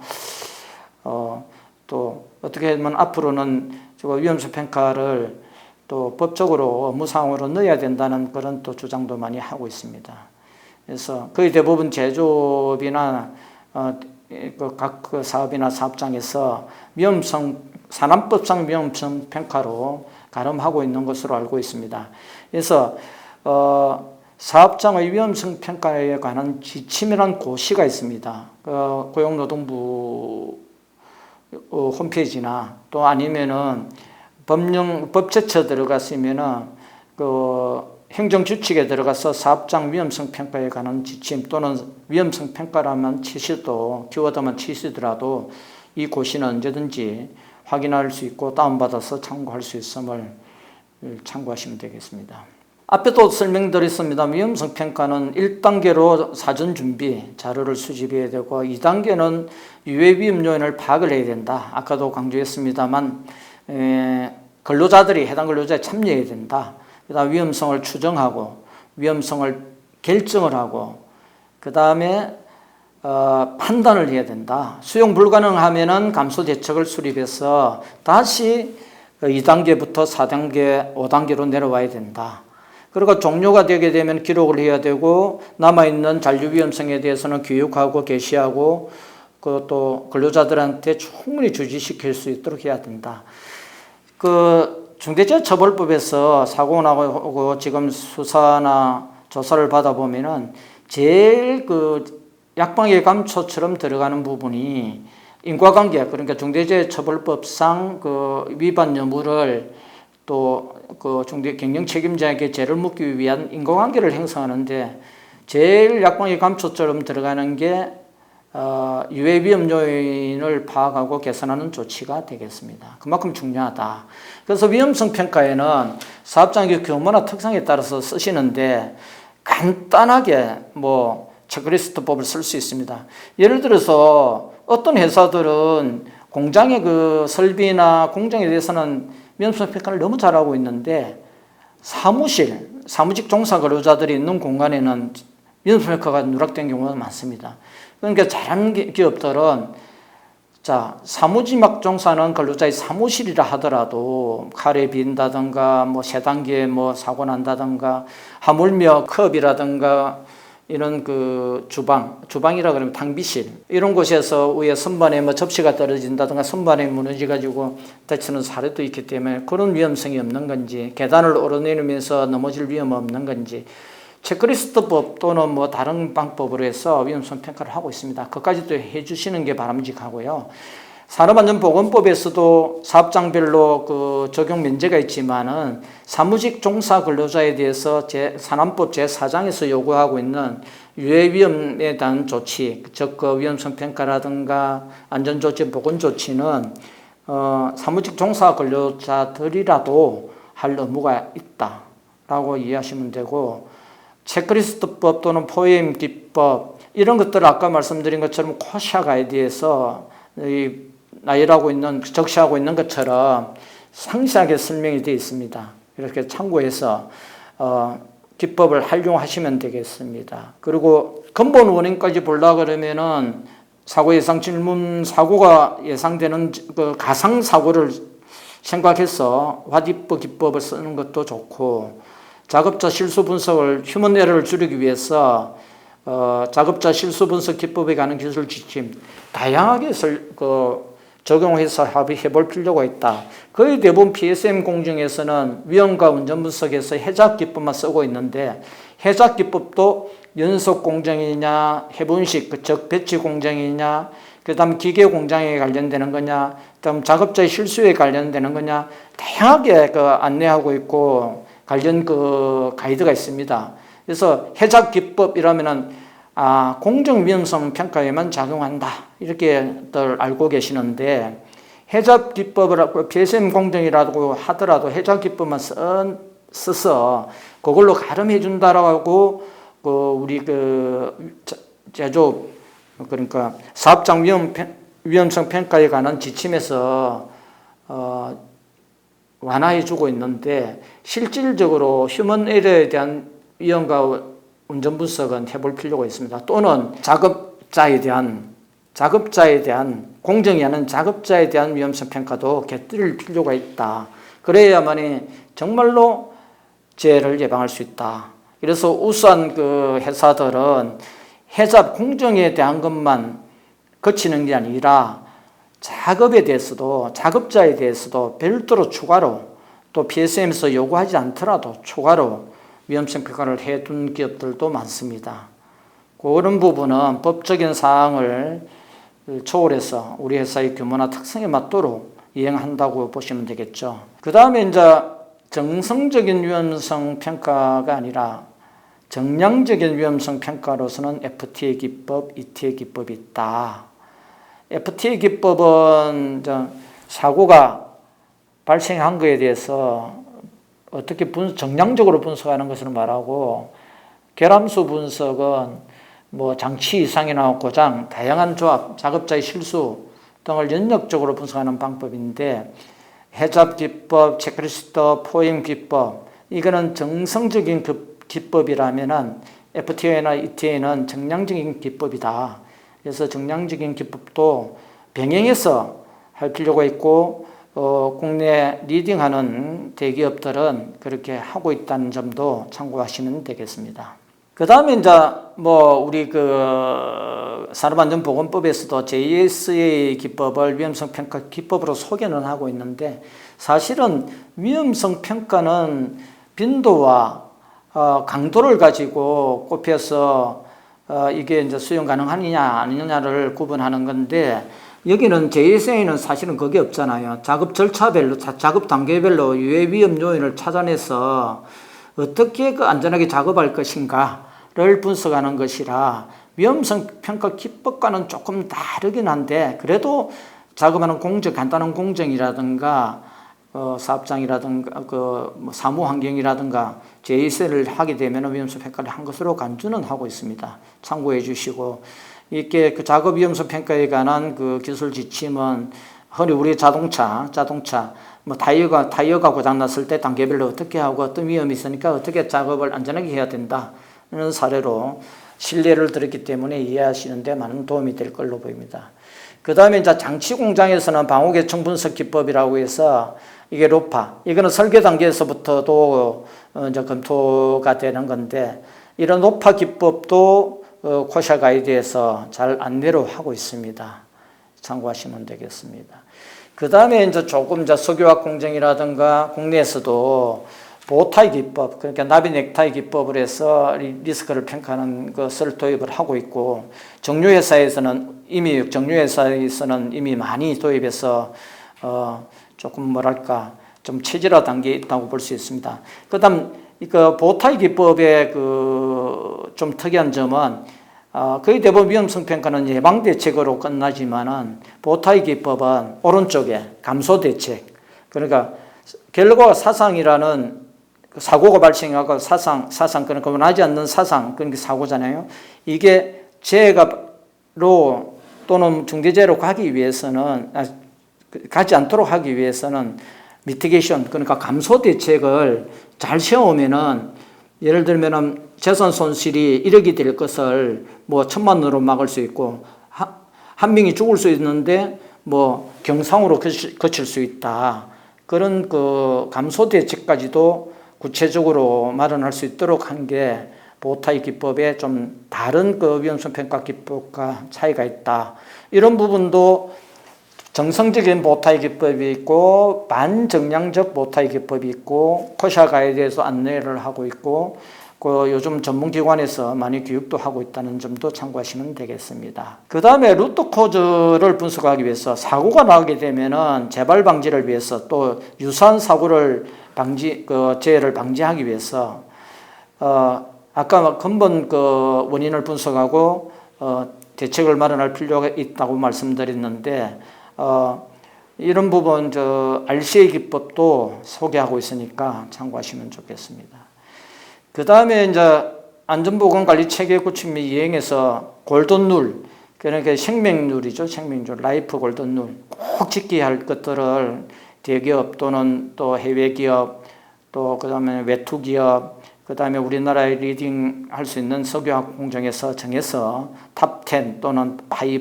또 어떻게 하면 앞으로는 위험성 평가를 또 법적으로 업무상으로 넣어야 된다는 그런 또 주장도 많이 하고 있습니다. 그래서 거의 대부분 제조업이나 각 사업이나 사업장에서 산업법상 위험성 평가로 가름하고 있는 것으로 알고 있습니다. 그래서 사업장의 위험성 평가에 관한 지침이라는 고시가 있습니다. 고용노동부 홈페이지나 또 아니면은 법제처 들어갔으면은 행정규칙에 들어가서 사업장 위험성 평가에 관한 지침 또는 위험성 평가라만 치시도 키워드만 치시더라도 이 고시는 언제든지 확인할 수 있고 다운받아서 참고할 수 있음을 참고하시면 되겠습니다. 앞에도 설명드렸습니다. 위험성 평가는 1단계로 사전 준비 자료를 수집해야 되고 2단계는 유해 위험 요인을 파악을 해야 된다. 아까도 강조했습니다만 해당 근로자에 참여해야 된다. 그다음 위험성을 추정하고 위험성을 결정을 하고 그 다음에 판단을 해야 된다. 수용 불가능하면은 감소 대책을 수립해서 다시 2단계부터 4단계, 5단계로 내려와야 된다. 그리고 종료가 되게 되면 기록을 해야 되고 남아있는 잔류 위험성에 대해서는 교육하고 게시하고 또 근로자들한테 충분히 주지시킬 수 있도록 해야 된다. 중대재해처벌법에서 사고가 나고 지금 수사나 조사를 받아보면은 제일 약방의 감초처럼 들어가는 부분이 인과관계, 그러니까 중대재해처벌법상 위반 여부를 또 경영 책임자에게 죄를 묻기 위한 인과관계를 형성하는데 제일 약방의 감초처럼 들어가는 게 유해 위험 요인을 파악하고 개선하는 조치가 되겠습니다. 그만큼 중요하다. 그래서 위험성 평가에는 사업장의 규모나 특성에 따라서 쓰시는데 간단하게 체크리스트법을 쓸 수 있습니다. 예를 들어서 어떤 회사들은 공장의 설비나 공정에 대해서는 위험성 평가를 너무 잘하고 있는데 사무직 종사 근로자들이 있는 공간에는 위험성 평가가 누락된 경우가 많습니다. 그러니까 잘하는 기업들은 사무직 종사는 근로자의 사무실이라 하더라도 칼에 빈다든가 3단계 사고 난다든가 하물며 컵이라든가 이런 주방이라 그러면 탕비실 이런 곳에서 위에 선반에 접시가 떨어진다든가 선반에 무너져가지고 다치는 사례도 있기 때문에 그런 위험성이 없는 건지 계단을 오르내리면서 넘어질 위험 없는 건지 체크리스트법 또는 다른 방법으로 해서 위험성 평가를 하고 있습니다. 그것까지도 해주시는 게 바람직하고요. 산업안전보건법에서도 사업장별로 적용 면제가 있지만은 사무직 종사 근로자에 대해서 산안법 제4장에서 요구하고 있는 유해 위험에 대한 조치, 즉 위험성 평가라든가 안전조치, 보건조치는 사무직 종사 근로자들이라도 할 의무가 있다라고 이해하시면 되고, 체크리스트법 또는 포엠 기법 이런 것들을 아까 말씀드린 것처럼 코시아 가이드에서 적시하고 있는 것처럼 상세하게 설명이 되어 있습니다. 이렇게 참고해서 기법을 활용하시면 되겠습니다. 그리고 근본 원인까지 보려고 그러면은 사고 예상 질문 사고가 예상되는 그 가상 사고를 생각해서 화디프 기법을 쓰는 것도 좋고, 작업자 실수 분석을 휴먼 에러를 줄이기 위해서 작업자 실수 분석 기법에 관한 기술 지침 다양하게 적용해서 합의해 볼 필요가 있다. 거의 대부분 PSM 공정에서는 위험과 운전 분석에서 해작 기법만 쓰고 있는데, 해작 기법도 연속 공정이냐, 해분식, 즉 배치 공정이냐, 그 다음 기계 공정에 관련되는 거냐, 그 다음 작업자의 실수에 관련되는 거냐, 다양하게 안내하고 있고 관련 가이드가 있습니다. 그래서 해작 기법이라면은 공정 위험성 평가에만 작용한다, 이렇게들 알고 계시는데, 해작 기법을 PSM 공정이라고 하더라도 해작 기법만 써서 그걸로 가름해 준다라고 우리 제조업, 그러니까 사업장 위험성 평가에 관한 지침에서 완화해 주고 있는데, 실질적으로 휴먼 에러에 대한 위험과 운전 분석은 해볼 필요가 있습니다. 또는 작업자에 대한 공정이 아닌 작업자에 대한 위험성 평가도 곁들일 필요가 있다. 그래야만이 정말로 재해를 예방할 수 있다. 그래서 우수한 회사들은 해작 공정에 대한 것만 거치는 게 아니라 작업에 대해서도, 작업자에 대해서도 별도로 추가로, 또 PSM에서 요구하지 않더라도 추가로 위험성 평가를 해둔 기업들도 많습니다. 그런 부분은 법적인 사항을 초월해서 우리 회사의 규모나 특성에 맞도록 이행한다고 보시면 되겠죠. 그 다음에 이제 정성적인 위험성 평가가 아니라 정량적인 위험성 평가로서는 FTA 기법, ETA 기법이 있다. FTA 기법은 사고가 발생한 것에 대해서 어떻게 정량적으로 분석하는 것을 말하고, 결함수 분석은 장치 이상이나 고장, 다양한 조합, 작업자의 실수 등을 연역적으로 분석하는 방법인데, 해잡 기법, 체크리스트, 포행 기법, 이거는 정성적인 기법이라면은 FTA나 ETA는 정량적인 기법이다. 그래서 정량적인 기법도 병행해서 할 필요가 있고, 국내 리딩하는 대기업들은 그렇게 하고 있다는 점도 참고하시면 되겠습니다. 그 다음에 이제 우리 산업안전보건법에서도 JSA 기법을 위험성 평가 기법으로 소개는 하고 있는데, 사실은 위험성 평가는 빈도와 강도를 가지고 꼽혀서 이게 이제 수용 가능하느냐 아니냐를 구분하는 건데, 여기는 JSA는 사실은 그게 없잖아요. 작업 절차별로, 작업 단계별로 유해 위험 요인을 찾아내서 어떻게 안전하게 작업할 것인가를 분석하는 것이라, 위험성 평가 기법과는 조금 다르긴 한데, 그래도 작업하는 공정, 간단한 공정이라든가 사업장이라든가 사무 환경이라든가 JSA를 하게 되면 위험성 평가를 한 것으로 간주는 하고 있습니다. 참고해 주시고, 이렇게 작업 위험성 평가에 관한 기술 지침은 흔히 우리 자동차 타이어가 고장났을 때 단계별로 어떻게 하고 어떤 위험이 있으니까 어떻게 작업을 안전하게 해야 된다는 사례로 신뢰를 들었기 때문에 이해하시는데 많은 도움이 될 걸로 보입니다. 그 다음에 이제 장치 공장에서는 방호계층 분석 기법이라고 해서, 이게 로파, 이거는 설계 단계에서부터도 이제 검토가 되는 건데, 이런 로파 기법도 코샤 가이드에서 잘 안내로 하고 있습니다. 참고하시면 되겠습니다. 그 다음에 이제 조금 석유화학 공정이라든가 국내에서도 보호타이 기법, 그러니까 나비 넥타이 기법을 해서 리스크를 평가하는 것을 도입을 하고 있고, 정유회사에서는 이미 많이 도입해서 조금 좀 체질화 단계에 있다고 볼 수 있습니다. 그 다음 보호타이 기법의 좀 특이한 점은, 거의 대부분 위험성 평가는 예방 대책으로 끝나지만은, 보호타이 기법은 오른쪽에 감소 대책, 그러니까 결과 사상이라는 사고가 발생하고 그러니까 원하지 않는 그러니까 사고잖아요. 이게 재해로 또는 중대재해로 가지 않도록 하기 위해서는 미티게이션, 그러니까 감소 대책을 잘 세우면은 예를 들면 재산 손실이 1억이 될 것을 뭐 1,000만 원으로 막을 수 있고 한 명이 죽을 수 있는데 뭐 경상으로 거칠 수 있다. 그런 그 감소 대책까지도 구체적으로 마련할 수 있도록 한 게 보호타입 기법에 좀 다른 그 위험성 평가 기법과 차이가 있다. 이런 부분도 정성적인 보호타입 기법이 있고 반정량적 보호타입 기법이 있고 코샤 가이드에서 안내를 하고 있고 그 요즘 전문기관에서 많이 교육도 하고 있다는 점도 참고하시면 되겠습니다. 그 다음에 루트 코즈를 분석하기 위해서 사고가 나게 되면은 재발 방지를 위해서 또 유사한 사고를 재해를 방지하기 위해서 아까 근본 그 원인을 분석하고 대책을 마련할 필요가 있다고 말씀드렸는데 이런 부분 RCA 기법도 소개하고 있으니까 참고하시면 좋겠습니다. 그 다음에 이제 안전보건관리 체계 구축 및 이행에서 골든룰, 그러니까 생명룰이죠. 생명룰, 라이프 골든룰 꼭 지켜야 할 것들을 대기업 또는 또 해외 기업 또 그 다음에 외투 기업 그 다음에 우리나라에 리딩 할 수 있는 석유화학 공정에서 정해서 탑 10 또는 5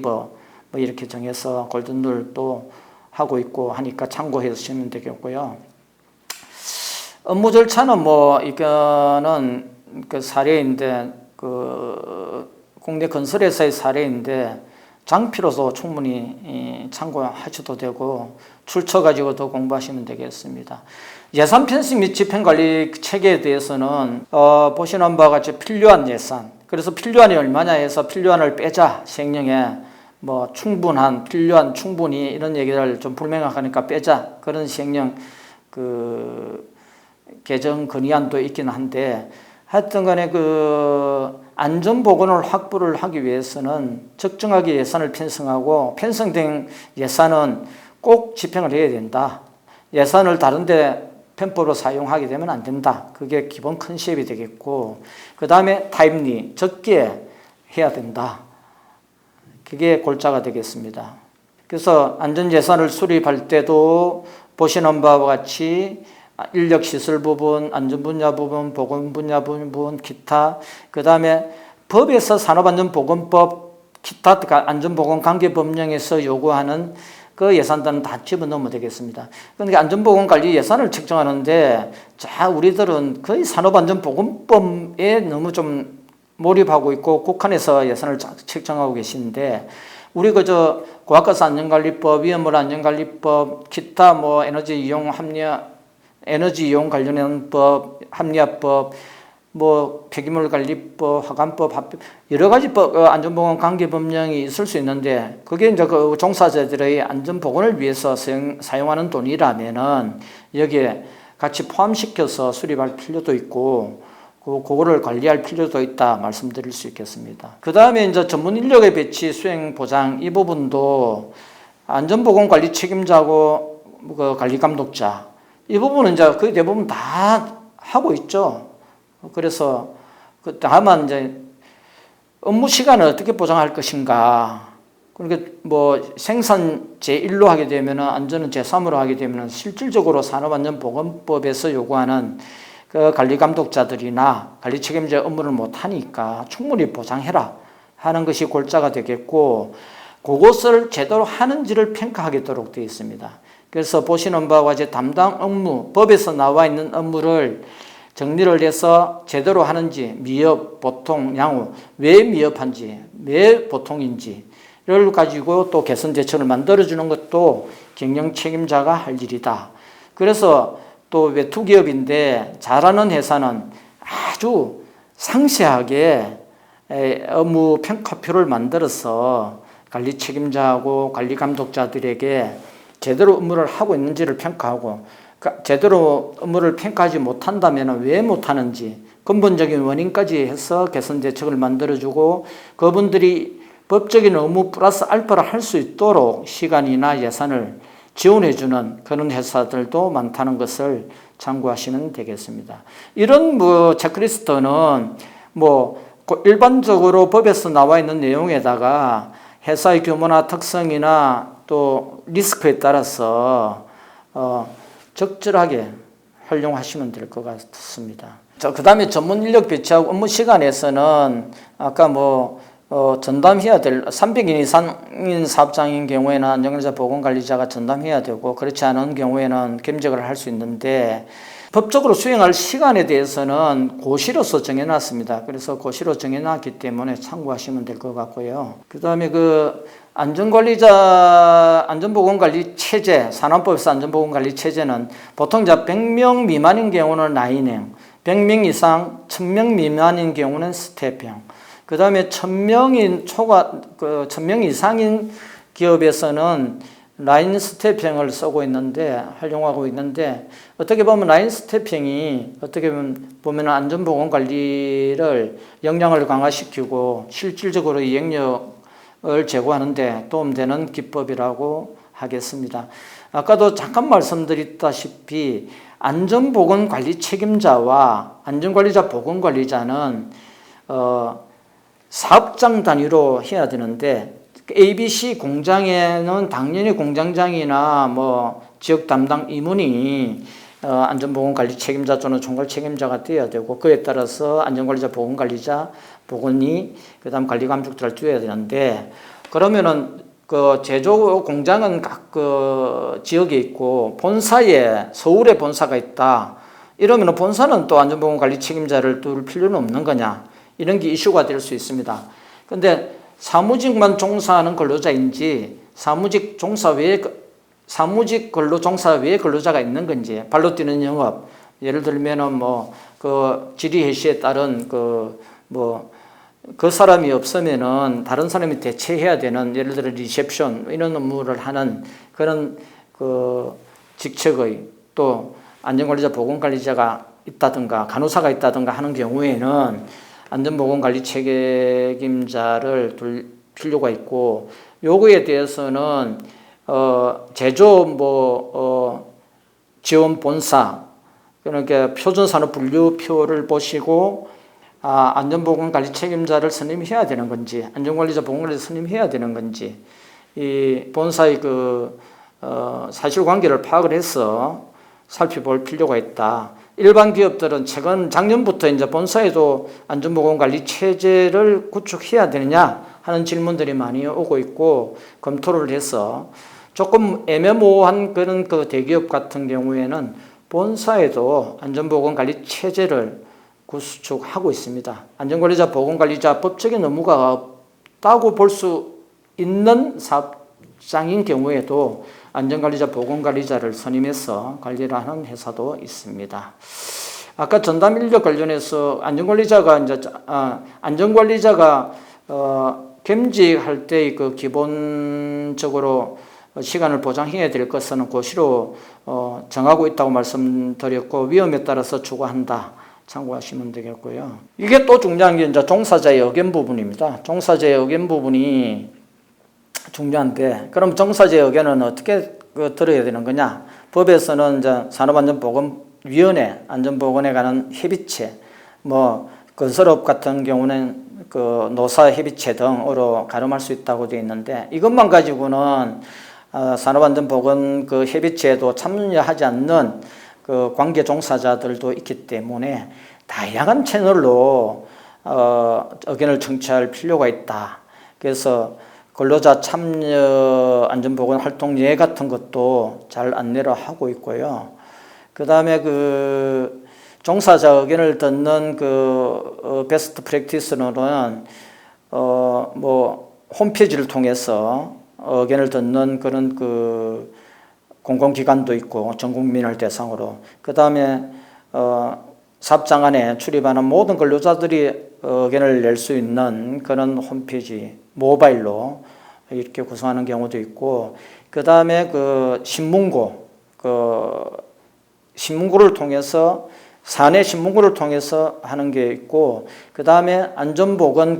뭐 이렇게 정해서 골든룰도 하고 있고 하니까 참고해 주시면 되겠고요. 업무 절차는 뭐 이거는 그 사례인데 그 국내 건설회사의 사례인데 장피로서 충분히 참고하셔도 되고 출처 가지고도 공부하시면 되겠습니다. 예산 편성 및 집행관리 체계에 대해서는 보시는 바와 같이 필요한 예산, 그래서 필요한이 얼마냐 해서 필요한을 빼자, 시행령에 뭐 충분한, 필요한, 충분히 이런 얘기를 좀 불명확하니까 빼자, 그런 시행령 그 개정 건의안도 있긴 한데 하여튼 간에 그 안전보건을 확보를 하기 위해서는 적정하게 예산을 편성하고 편성된 예산은 꼭 집행을 해야 된다. 예산을 다른데 편법으로 사용하게 되면 안 된다. 그게 기본 컨셉이 되겠고 그 다음에 타임리, 적게 해야 된다. 그게 골자가 되겠습니다. 그래서 안전예산을 수립할 때도 보시는 바와 같이 인력시설 부분, 안전분야 부분, 보건분야 부분, 기타 그 다음에 법에서 산업안전보건법, 기타 안전보건관계법령에서 요구하는 그 예산들은 다 집어넣으면 되겠습니다. 그러니까 안전보건관리 예산을 책정하는데 우리들은 거의 산업안전보건법에 너무 좀 몰입하고 있고 국한에서 예산을 책정하고 계신데 우리 그저 고압가스 안전관리법, 위험물 안전관리법, 기타 뭐 에너지 이용 관련한 법, 합리화법, 뭐 폐기물 관리법, 화관법, 여러 가지 법, 안전보건 관계법령이 있을 수 있는데 그게 이제 그 종사자들의 안전보건을 위해서 사용하는 돈이라면은 여기에 같이 포함시켜서 수립할 필요도 있고 그거를 관리할 필요도 있다 말씀드릴 수 있겠습니다. 그 다음에 이제 전문 인력의 배치, 수행 보장 이 부분도 안전보건 관리 책임자고 그 관리 감독자 이 부분은 이제 거의 대부분 다 하고 있죠. 그래서 다만 이제 업무 시간을 어떻게 보장할 것인가. 그러니까 뭐 생산 제1로 하게 되면은 안전은 제3으로 하게 되면은 실질적으로 산업안전보건법에서 요구하는 그 관리 감독자들이나 관리 책임자 업무를 못 하니까 충분히 보장해라 하는 것이 골자가 되겠고 그것을 제대로 하는지를 평가하도록 되어 있습니다. 그래서 보시는 바와 같이 담당 업무, 법에서 나와 있는 업무를 정리를 해서 제대로 하는지, 미흡, 보통, 양호, 왜 미흡한지, 왜 보통인지를 가지고 또 개선 대책을 만들어주는 것도 경영 책임자가 할 일이다. 그래서 또 외투기업인데 잘하는 회사는 아주 상세하게 업무 평가표를 만들어서 관리 책임자하고 관리 감독자들에게 제대로 업무를 하고 있는지를 평가하고 제대로 업무를 평가하지 못한다면 왜 못하는지 근본적인 원인까지 해서 개선 대책을 만들어주고 그분들이 법적인 의무 플러스 알파를 할 수 있도록 시간이나 예산을 지원해주는 그런 회사들도 많다는 것을 참고하시면 되겠습니다. 이런 뭐 체크리스트는 뭐 일반적으로 법에서 나와 있는 내용에다가 회사의 규모나 특성이나 또 리스크에 따라서 적절하게 활용하시면 될 것 같습니다. 그다음에 전문 인력 배치하고 업무 시간에서는 아까 전담해야 될 300인 이상인 사업장인 경우에는 안전관리자 보건관리자가 전담해야 되고 그렇지 않은 경우에는 겸직을 할 수 있는데 법적으로 수행할 시간에 대해서는 고시로서 정해놨습니다. 그래서 고시로 정해놨기 때문에 참고하시면 될 것 같고요. 그다음에 안전보건관리 체제, 산업법에서 안전보건관리 체제는 보통 100명 미만인 경우는 라인행, 100명 이상, 1000명 미만인 경우는 스텝형. 그 다음에 1000명 이상인 기업에서는 라인 스텝형을 활용하고 있는데, 어떻게 보면 라인 스텝형이 어떻게 보면 안전보건관리를 역량을 강화시키고 실질적으로 이행력을 제고하는데 도움되는 기법이라고 하겠습니다. 아까도 잠깐 말씀드렸다시피 안전보건관리 책임자와 안전관리자 보건관리자는 사업장 단위로 해야 되는데 ABC 공장에는 당연히 공장장이나 지역 담당 임원이 안전보건관리 책임자 또는 총괄 책임자가 되어야 되고 그에 따라서 안전관리자 보건관리자 보건이 그다음 관리 감독들을 두어야 되는데 그러면은 제조 공장은 각 지역에 있고 본사에 서울에 본사가 있다. 이러면은 본사는 또 안전보건관리 책임자를 둘 필요는 없는 거냐? 이런 게 이슈가 될 수 있습니다. 근데 사무직만 종사하는 근로자인지 사무직 근로종사 외에 근로자가 있는 건지 발로 뛰는 영업 예를 들면은 질의해시에 따른 그 사람이 없으면은 다른 사람이 대체해야 되는 예를 들어 리셉션 이런 업무를 하는 그런 직책의 또 안전관리자 보건관리자가 있다든가 간호사가 있다든가 하는 경우에는 안전보건관리 책임자를 둘 필요가 있고 요거에 대해서는 제조 지원 본사 그러니까 표준산업 분류표를 보시고 안전보건관리 책임자를 선임해야 되는 건지 안전관리자 보건관리자 선임해야 되는 건지 이 본사의 사실관계를 파악을 해서 살펴볼 필요가 있다. 일반 기업들은 작년부터 이제 본사에도 안전보건관리 체제를 구축해야 되느냐 하는 질문들이 많이 오고 있고 검토를 해서 조금 애매모호한 그런 대기업 같은 경우에는 본사에도 안전보건관리 체제를 구축하고 있습니다. 안전관리자 보건관리자 법적인 의무가 없다고 볼 수 있는 사업장인 경우에도 안전관리자 보건관리자를 선임해서 관리를 하는 회사도 있습니다. 아까 전담인력 관련해서 안전관리자가 겸직할 때 기본적으로 시간을 보장해야 될 것은 고시로 정하고 있다고 말씀드렸고 위험에 따라서 추가한다. 참고하시면 되겠고요. 이게 또 중요한 게 이제 종사자의 의견 부분입니다. 종사자의 의견 부분이 중요한데 그럼 종사자의 의견은 어떻게 들어야 되는 거냐? 법에서는 이제 산업안전보건위원회, 안전보건에 관한 협의체, 건설업 같은 경우는 노사협의체 등으로 가름할 수 있다고 되어 있는데 이것만 가지고는 산업안전보건 협의체에도 참여하지 않는 관계 종사자들도 있기 때문에 다양한 채널로 의견을 청취할 필요가 있다. 그래서 근로자 참여 안전보건 활동 예 같은 것도 잘 안내를 하고 있고요. 그 다음에 종사자 의견을 듣는 베스트 프랙티스로는 홈페이지를 통해서 의견을 듣는 그런 공공기관도 있고 전 국민을 대상으로 그 다음에 사업장 안에 출입하는 모든 근로자들이 의견을 낼 수 있는 그런 홈페이지 모바일로 이렇게 구성하는 경우도 있고 그 다음에 신문고를 통해서 사내 신문고를 통해서 하는 게 있고 그 다음에 안전보건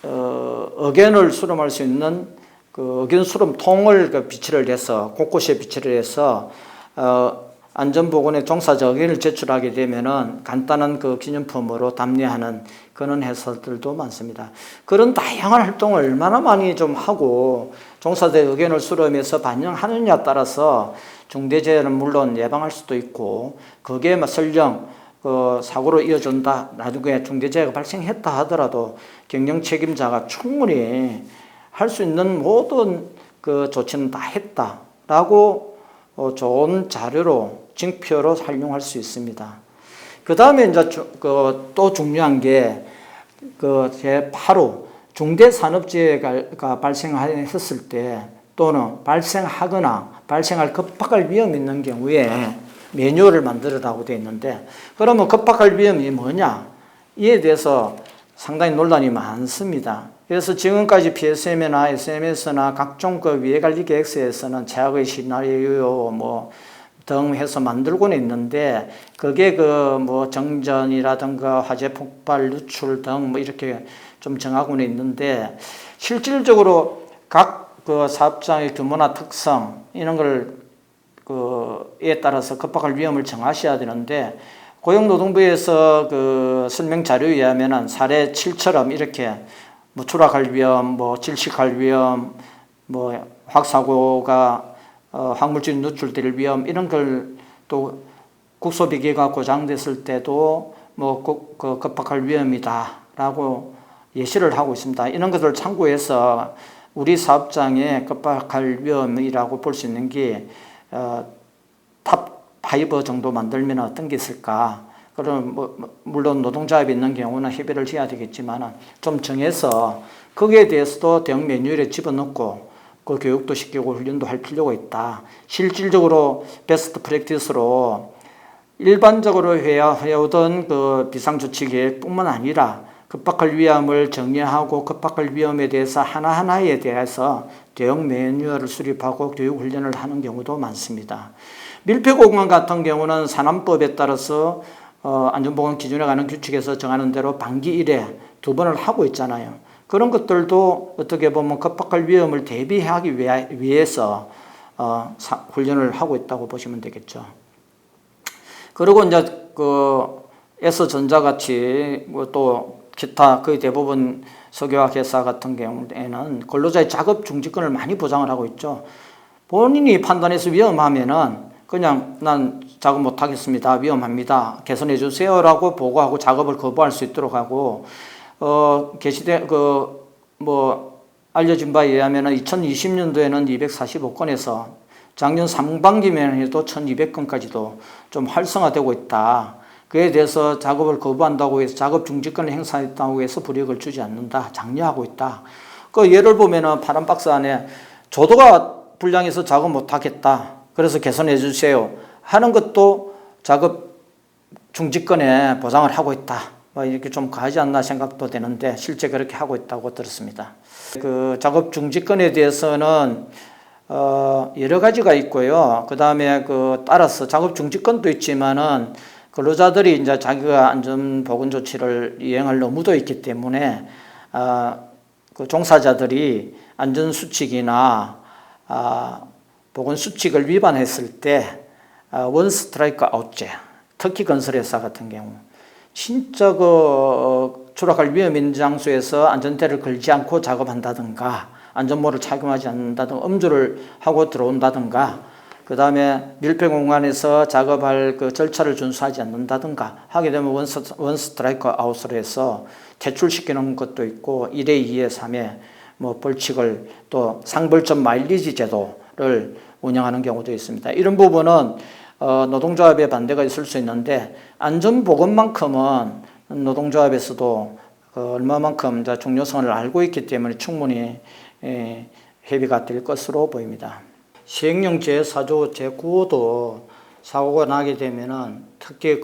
의견을 수렴할 수 있는 의견 수렴통을 비치를 해서 곳곳에 비치를 해서 안전보건에 종사자 의견을 제출하게 되면은 간단한 기념품으로 답례하는 그런 회사들도 많습니다. 그런 다양한 활동을 얼마나 많이 좀 하고 종사자 의견을 수렴해서 반영하느냐에 따라서 중대재해는 물론 예방할 수도 있고 거기에 설령 사고로 이어진다. 나중에 중대재해가 발생했다 하더라도 경영 책임자가 충분히 할 수 있는 모든 그 조치는 다 했다라고 좋은 자료로 증표로 활용할 수 있습니다. 그 다음에 이제 또 중요한 게 제8호 중대산업재해가 발생했을 때 또는 발생하거나 발생할 급박할 위험이 있는 경우에 매뉴얼을 만들어라고 되어 있는데, 그러면 급박할 위험이 뭐냐? 이에 대해서 상당히 논란이 많습니다. 그래서 지금까지 PSM이나 SMS나 각종 그 위해관리 계획서에서는 최악의 시나리오 등 해서 만들고는 있는데, 그게 정전이라든가 화재 폭발 누출 등 이렇게 좀 정하고는 있는데, 실질적으로 각 그 사업장의 규모나 특성 이런 에 따라서 급박할 위험을 정하셔야 되는데, 고용노동부에서 그 설명 자료에 의하면은 사례 7처럼 이렇게 추락할 위험, 질식할 위험, 확사고가 화물질 누출될 위험 이런 걸 또 국소비계가 고장됐을 때도 급박할 위험이다라고 예시를 하고 있습니다. 이런 것을 참고해서 우리 사업장에 급박할 위험이라고 볼 수 있는 게 탑5 정도 만들면 어떤 게 있을까? 그럼 물론 노동자업이 있는 경우는 협의를 해야 되겠지만 좀 정해서 거기에 대해서도 대응 매뉴얼에 집어넣고 그 교육도 시키고 훈련도 할 필요가 있다. 실질적으로 베스트 프랙티스로 일반적으로 해오던 그 비상조치 계획뿐만 아니라 급박할 위험을 정의하고 급박할 위험에 대해서 하나하나에 대해서 대응 매뉴얼을 수립하고 교육 훈련을 하는 경우도 많습니다. 밀폐공간 같은 경우는 산안법에 따라서 안전보건 기준에 관한 규칙에서 정하는 대로 반기 1회 2번을 하고 있잖아요. 그런 것들도 어떻게 보면 급박할 위험을 대비하기 위해서 훈련을 하고 있다고 보시면 되겠죠. 그리고 이제 S전자같이 또 기타 거의 대부분 석유화학 회사 같은 경우에는 근로자의 작업 중지권을 많이 보장을 하고 있죠. 본인이 판단해서 위험하면은 그냥 난 작업 못 하겠습니다. 위험합니다. 개선해 주세요라고 보고하고 작업을 거부할 수 있도록 하고, 알려진 바에 의하면은 2020년도에는 245건에서 작년 상반기면 해도 1200건까지도 좀 활성화되고 있다. 그에 대해서 작업을 거부한다고 해서 작업 중지권을 행사했다고 해서 불이익을 주지 않는다. 장려하고 있다. 그 예를 보면은 파란 박스 안에 조도가 불량해서 작업 못 하겠다. 그래서 개선해 주세요 하는 것도 작업 중지권에 보장을 하고 있다. 이렇게 좀 과하지 않나 생각도 되는데 실제 그렇게 하고 있다고 들었습니다. 그 작업 중지권에 대해서는 여러 가지가 있고요. 그 다음에 따라서 작업 중지권도 있지만은 근로자들이 이제 자기가 안전 보건 조치를 이행할 의무도 있기 때문에 그 종사자들이 안전 수칙이나 보건 수칙을 위반했을 때 원 스트라이크 아웃제, 특히 건설회사 같은 경우 진짜 추락할 위험 있는 장소에서 안전대를 걸지 않고 작업한다든가 안전모를 착용하지 않는다든가 음주를 하고 들어온다든가, 그 다음에 밀폐 공간에서 작업할 그 절차를 준수하지 않는다든가 하게 되면 원 스트라이크 아웃으로 해서 퇴출시키는 것도 있고 1회, 2회, 3회 벌칙을 또 상벌점 마일리지 제도를 운영하는 경우도 있습니다. 이런 부분은 노동조합의 반대가 있을 수 있는데 안전보건만큼은 노동조합에서도 얼마만큼 중요성을 알고 있기 때문에 충분히 협의가 될 것으로 보입니다. 시행령 제4조 제9호도 사고가 나게 되면은 특히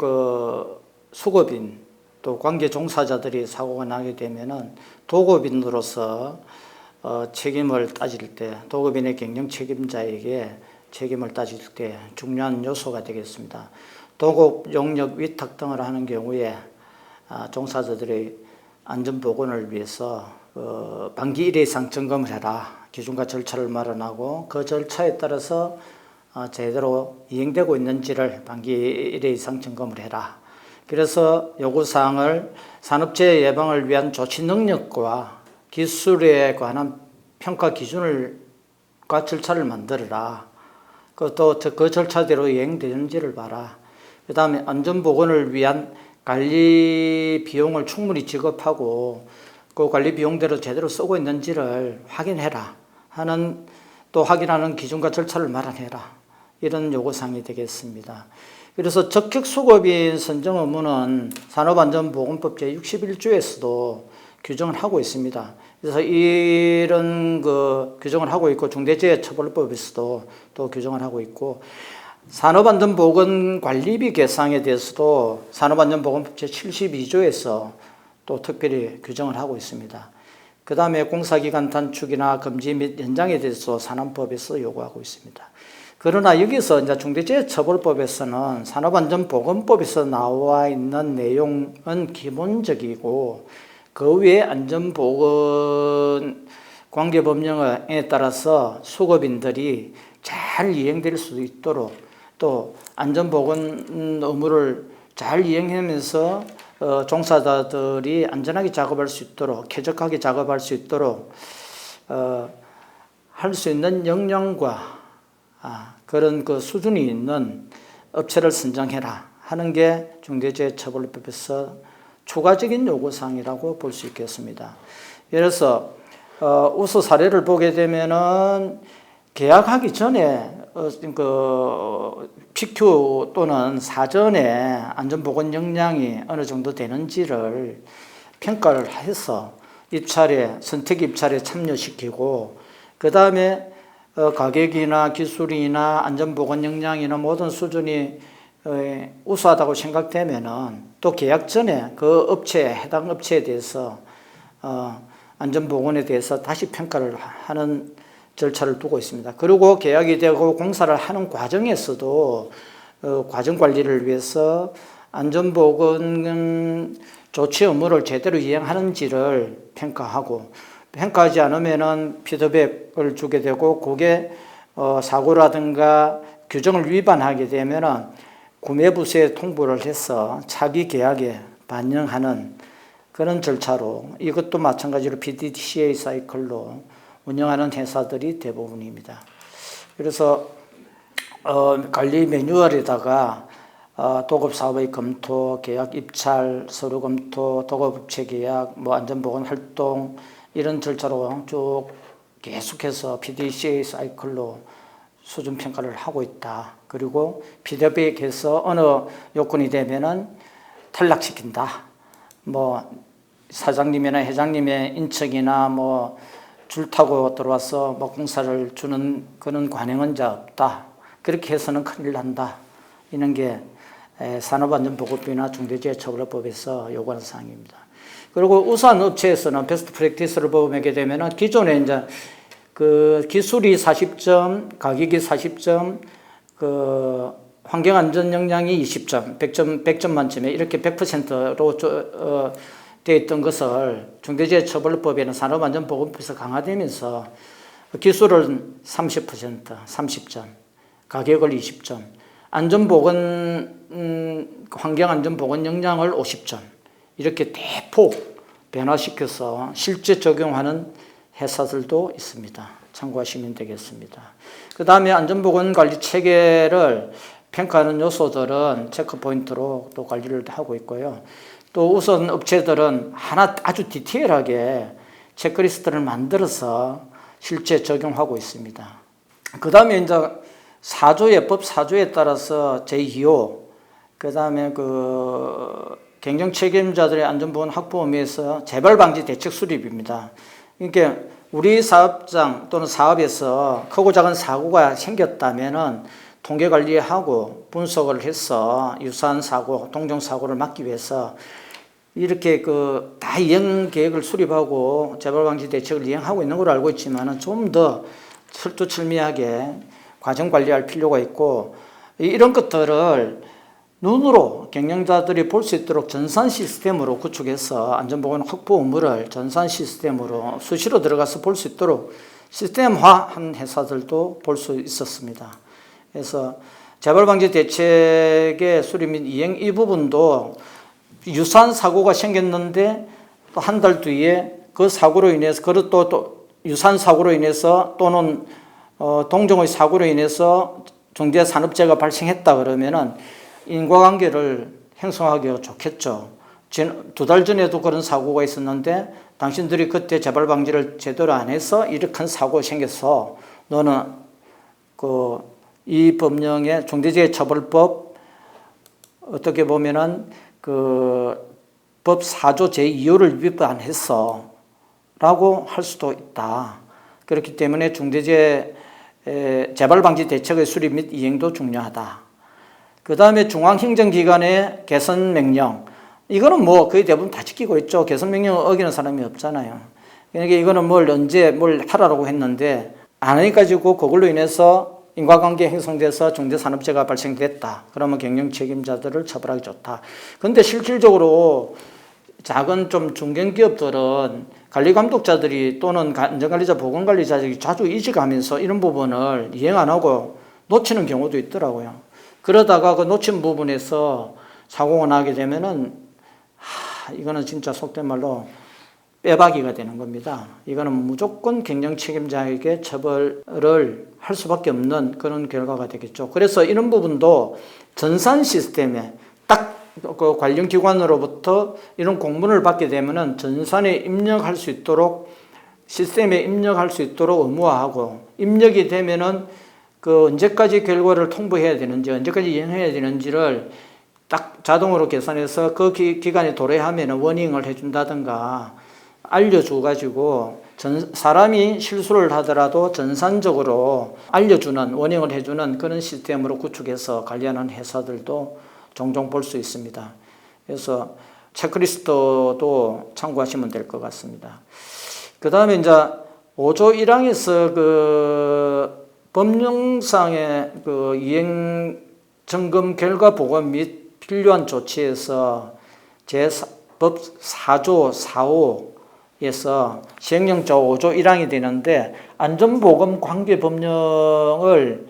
수급인 또 관계 종사자들이 사고가 나게 되면은 도급인으로서 책임을 따질 때 도급인의 경영 책임자에게 책임을 따질 때 중요한 요소가 되겠습니다. 도급, 용역, 위탁 등을 하는 경우에 종사자들의 안전보건을 위해서 반기 1회 이상 점검을 해라. 기준과 절차를 마련하고 그 절차에 따라서 제대로 이행되고 있는지를 반기 1회 이상 점검을 해라. 그래서 요구사항을 산업재해 예방을 위한 조치 능력과 기술에 관한 평가 기준과 절차를 만들어라. 또 그 절차대로 이행되는지를 봐라. 그 다음에 안전보건을 위한 관리 비용을 충분히 지급하고 그 관리 비용대로 제대로 쓰고 있는지를 확인해라 하는, 또 확인하는 기준과 절차를 마련해라, 이런 요구사항이 되겠습니다. 그래서 적격수급인 선정 의무는 산업안전보건법 제61조에서도 규정을 하고 있습니다. 그래서 이런 규정을 하고 있고, 중대재해처벌법에서도 또 규정을 하고 있고, 산업안전보건관리비 계상에 대해서도 산업안전보건법 제72조에서 또 특별히 규정을 하고 있습니다. 그 다음에 공사기간 단축이나 금지 및 연장에 대해서 산안법에서 요구하고 있습니다. 그러나 여기서 이제 중대재해처벌법에서는 산업안전보건법에서 나와 있는 내용은 기본적이고, 그 외에 안전보건 관계법령에 따라서 수급인들이 잘 이행될 수 있도록, 또 안전보건 의무를 잘 이행하면서 종사자들이 안전하게 작업할 수 있도록, 쾌적하게 작업할 수 있도록 할 수 있는 역량과 그런 수준이 있는 업체를 선정해라 하는 게 중대재해처벌법에서 추가적인 요구사항이라고 볼 수 있겠습니다. 예를 들어서 우수 사례를 보게 되면은 계약하기 전에 PQ 또는 사전에 안전보건 역량이 어느 정도 되는지를 평가를 해서 선택 입찰에 참여시키고, 그 다음에 가격이나 기술이나 안전보건 역량이나 모든 수준이 우수하다고 생각되면은 또 계약 전에 해당 업체에 대해서 안전보건에 대해서 다시 평가를 하는 절차를 두고 있습니다. 그리고 계약이 되고 공사를 하는 과정에서도 과정 관리를 위해서 안전보건 조치 의무를 제대로 이행하는지를 평가하지 않으면은 피드백을 주게 되고, 그게 사고라든가 규정을 위반하게 되면은 구매부서에 통보를 해서 차기 계약에 반영하는 그런 절차로, 이것도 마찬가지로 PDCA 사이클로 운영하는 회사들이 대부분입니다. 그래서 관리 매뉴얼에다가 도급 사업의 검토, 계약 입찰, 서류 검토, 도급업체 계약, 안전보건 활동, 이런 절차로 쭉 계속해서 PDCA 사이클로 수준 평가를 하고 있다. 그리고 피드백에서 어느 요건이 되면은 탈락시킨다. 사장님이나 회장님의 인척이나 줄 타고 들어와서 공사를 주는 그런 관행은 없다. 그렇게 해서는 큰일 난다. 이런 게 산업안전보건법이나 중대재해처벌법에서 요구하는 사항입니다. 그리고 우수한 업체에서는 베스트 프랙티스를 보게 되면은 기존에 이제 기술이 40점, 가격이 40점, 환경안전 역량이 20점, 100점 만점에 이렇게 100%로 되어 있던 것을 중대재해처벌법에는 산업안전보건법에서 강화되면서 기술은 30%, 30점, 가격을 20점, 환경안전보건 역량을 50점, 이렇게 대폭 변화시켜서 실제 적용하는 회사들도 있습니다. 참고하시면 되겠습니다. 그 다음에 안전보건관리 체계를 평가하는 요소들은 체크포인트로 또 관리를 하고 있고요. 또 우선 업체들은 아주 디테일하게 체크리스트를 만들어서 실제 적용하고 있습니다. 그 다음에 이제 법 4조에 따라서 제2호, 그 다음에 경영 책임자들의 안전보건 확보 의미에서 재발방지 대책 수립입니다. 그러니까 우리 사업장 또는 사업에서 크고 작은 사고가 생겼다면은 통계 관리하고 분석을 해서 유사한 사고, 동종 사고를 막기 위해서 이렇게 다 이행 계획을 수립하고 재발방지 대책을 이행하고 있는 걸로 알고 있지만은 좀 더 철두철미하게 과정 관리할 필요가 있고, 이런 것들을 눈으로 경영자들이 볼 수 있도록 전산 시스템으로 구축해서 안전보건 확보 의무를 전산 시스템으로 수시로 들어가서 볼 수 있도록 시스템화한 회사들도 볼 수 있었습니다. 그래서 재발방지 대책의 수립 및 이행 이 부분도 유사한 사고가 생겼는데 또 한 달 뒤에 그 사고로 인해서, 또 유사한 사고로 인해서 또는 동종의 사고로 인해서 중대산업재해가 발생했다 그러면은 인과관계를 형성하기가 좋겠죠. 2달 전에도 그런 사고가 있었는데 당신들이 그때 재발 방지를 제대로 안 해서 이렇게 큰 사고가 생겼어. 너는 이 법령의 중대재해처벌법 어떻게 보면은 법 4조 제2호를 위반했어 라고 할 수도 있다. 그렇기 때문에 중대재해 재발방지 대책의 수립 및 이행도 중요하다. 그 다음에 중앙행정기관의 개선명령. 이거는 뭐 거의 대부분 다 지키고 있죠. 개선명령을 어기는 사람이 없잖아요. 그러니까 이거는 언제 하라고 했는데 안 해가지고 그걸로 인해서 인과관계 형성돼서 중대산업재해가 발생됐다. 그러면 경영 책임자들을 처벌하기 좋다. 그런데 실질적으로 작은 좀 중견기업들은 관리감독자들이 또는 안전관리자, 보건관리자들이 자주 이직하면서 이런 부분을 이행 안 하고 놓치는 경우도 있더라고요. 그러다가 그 놓친 부분에서 사고가 나게 되면은 이거는 진짜 속된 말로 빼박이가 되는 겁니다. 이거는 무조건 경영 책임자에게 처벌을 할 수밖에 없는 그런 결과가 되겠죠. 그래서 이런 부분도 전산 시스템에 딱 그 관련 기관으로부터 이런 공문을 받게 되면은 전산에 입력할 수 있도록 시스템에 입력할 수 있도록 의무화하고 입력이 되면은 언제까지 결과를 통보해야 되는지 언제까지 이행해야 되는지를 딱 자동으로 계산해서 그 기간에 도래하면은 워닝을 해준다든가 알려줘가지고 사람이 실수를 하더라도 전산적으로 알려주는 워닝을 해주는 그런 시스템으로 구축해서 관리하는 회사들도 종종 볼 수 있습니다. 그래서 체크리스트도 참고하시면 될 것 같습니다. 그 다음에 이제 5조 1항에서 법령상의 이행 점검 결과 보고 및 필요한 조치에서 법 4조 4호에서 시행령자 5조 1항이 되는데 안전보건 관계 법령을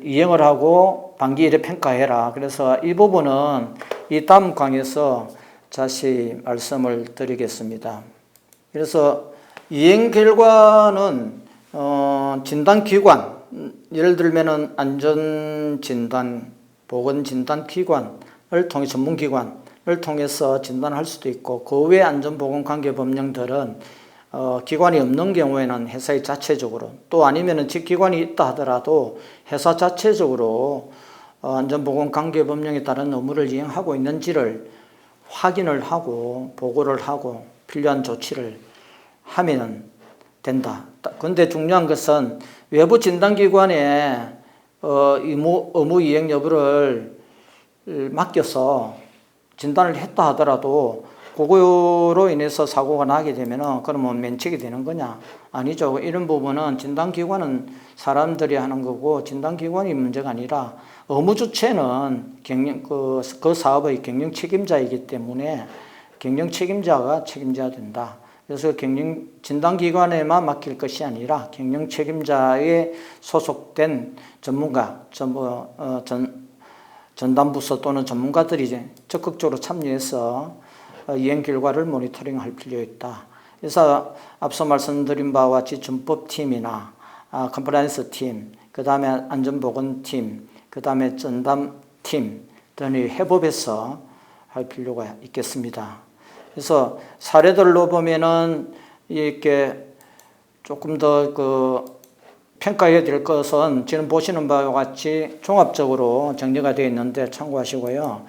이행을 하고 반기 1회 평가해라. 그래서 이 부분은 이 다음 강의에서 다시 말씀을 드리겠습니다. 그래서 이행 결과는 진단기관, 예를 들면은 안전진단, 보건진단기관을 통해 전문기관을 통해서 진단할 수도 있고 그 외 안전보건관계 법령들은 기관이 없는 경우에는 회사의 자체적으로 또 아니면은 기관이 있다 하더라도 회사 자체적으로 안전보건관계법령에 따른 업무를 이행하고 있는지를 확인을 하고 보고를 하고 필요한 조치를 하면 된다. 그런데 중요한 것은 외부 진단기관에 의무 이행 여부를 맡겨서 진단을 했다 하더라도 그거로 인해서 사고가 나게 되면은 그러면 면책이 되는 거냐? 아니죠. 이런 부분은 진단기관은 사람들이 하는 거고 진단기관이 문제가 아니라 의무 주체는 그 사업의 경영 책임자이기 때문에 경영 책임자가 책임져야 된다. 그래서 경영 진단기관에만 맡길 것이 아니라 경영 책임자에 소속된 전문가, 전담부서 또는 전문가들이 적극적으로 참여해서 이행 결과를 모니터링할 필요가 있다. 그래서 앞서 말씀드린 바와 같이 준법팀이나 컴플라이언스 팀, 그 다음에 안전보건팀, 그 다음에 전담팀 등이 협업해서 할 필요가 있겠습니다. 그래서 사례들로 보면은 이렇게 조금 더 평가해야 될 것은 지금 보시는 바와 같이 종합적으로 정리가 되어 있는데 참고하시고요.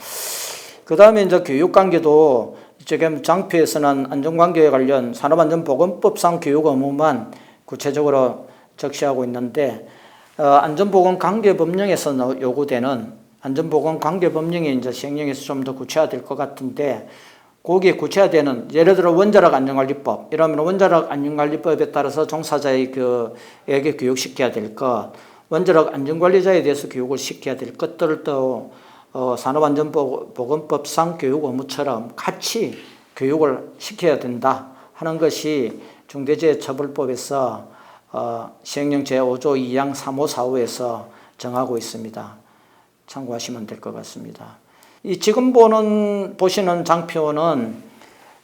그 다음에 이제 교육관계도 지금 장표에서는 안전관계에 관련 산업안전보건법상 교육 의무만 구체적으로 적시하고 있는데 안전보건관계법령에서 요구되는 안전보건관계법령이 이제 시행령에서 좀 더 구체화될 것 같은데 거기에 구체화되는 예를 들어 원자력 안전관리법 이러면 원자력 안전관리법에 따라서 종사자의 에게 교육시켜야 될 것, 원자력 안전관리자에 대해서 교육을 시켜야 될 것들도 산업안전보건법상 교육 의무처럼 같이 교육을 시켜야 된다 하는 것이 중대재해처벌법에서 시행령 제5조 2항 3호 4호에서 정하고 있습니다. 참고하시면 될 것 같습니다. 이 지금 보시는 장표는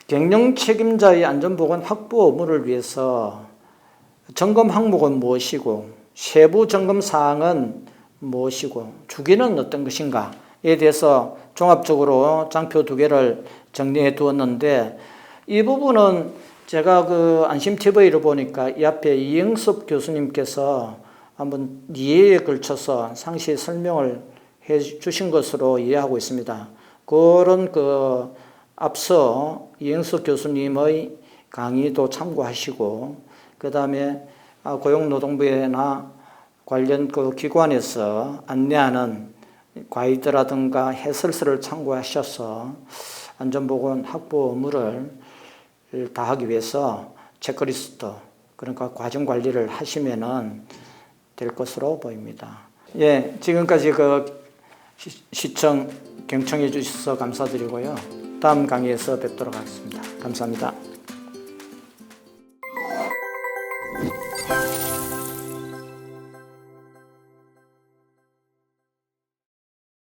경영 책임자의 안전보건 확보 의무를 위해서 점검 항목은 무엇이고 세부 점검 사항은 무엇이고 주기는 어떤 것인가 대해서 종합적으로 장표 2개를 정리해 두었는데 이 부분은 제가 그 안심TV를 보니까 이 앞에 이영섭 교수님께서 한번 2회에 걸쳐서 상시 설명을 해 주신 것으로 이해하고 있습니다. 그런 그 앞서 이영섭 교수님의 강의도 참고하시고 그 다음에 고용노동부나 관련 그 기관에서 안내하는 가이드라든가 해설서를 참고하셔서 안전보건 확보 의무를 다하기 위해서 체크리스트 그러니까 과정 관리를 하시면은 될 것으로 보입니다. 예, 지금까지 그 시청 경청해 주셔서 감사드리고요. 다음 강의에서 뵙도록 하겠습니다. 감사합니다.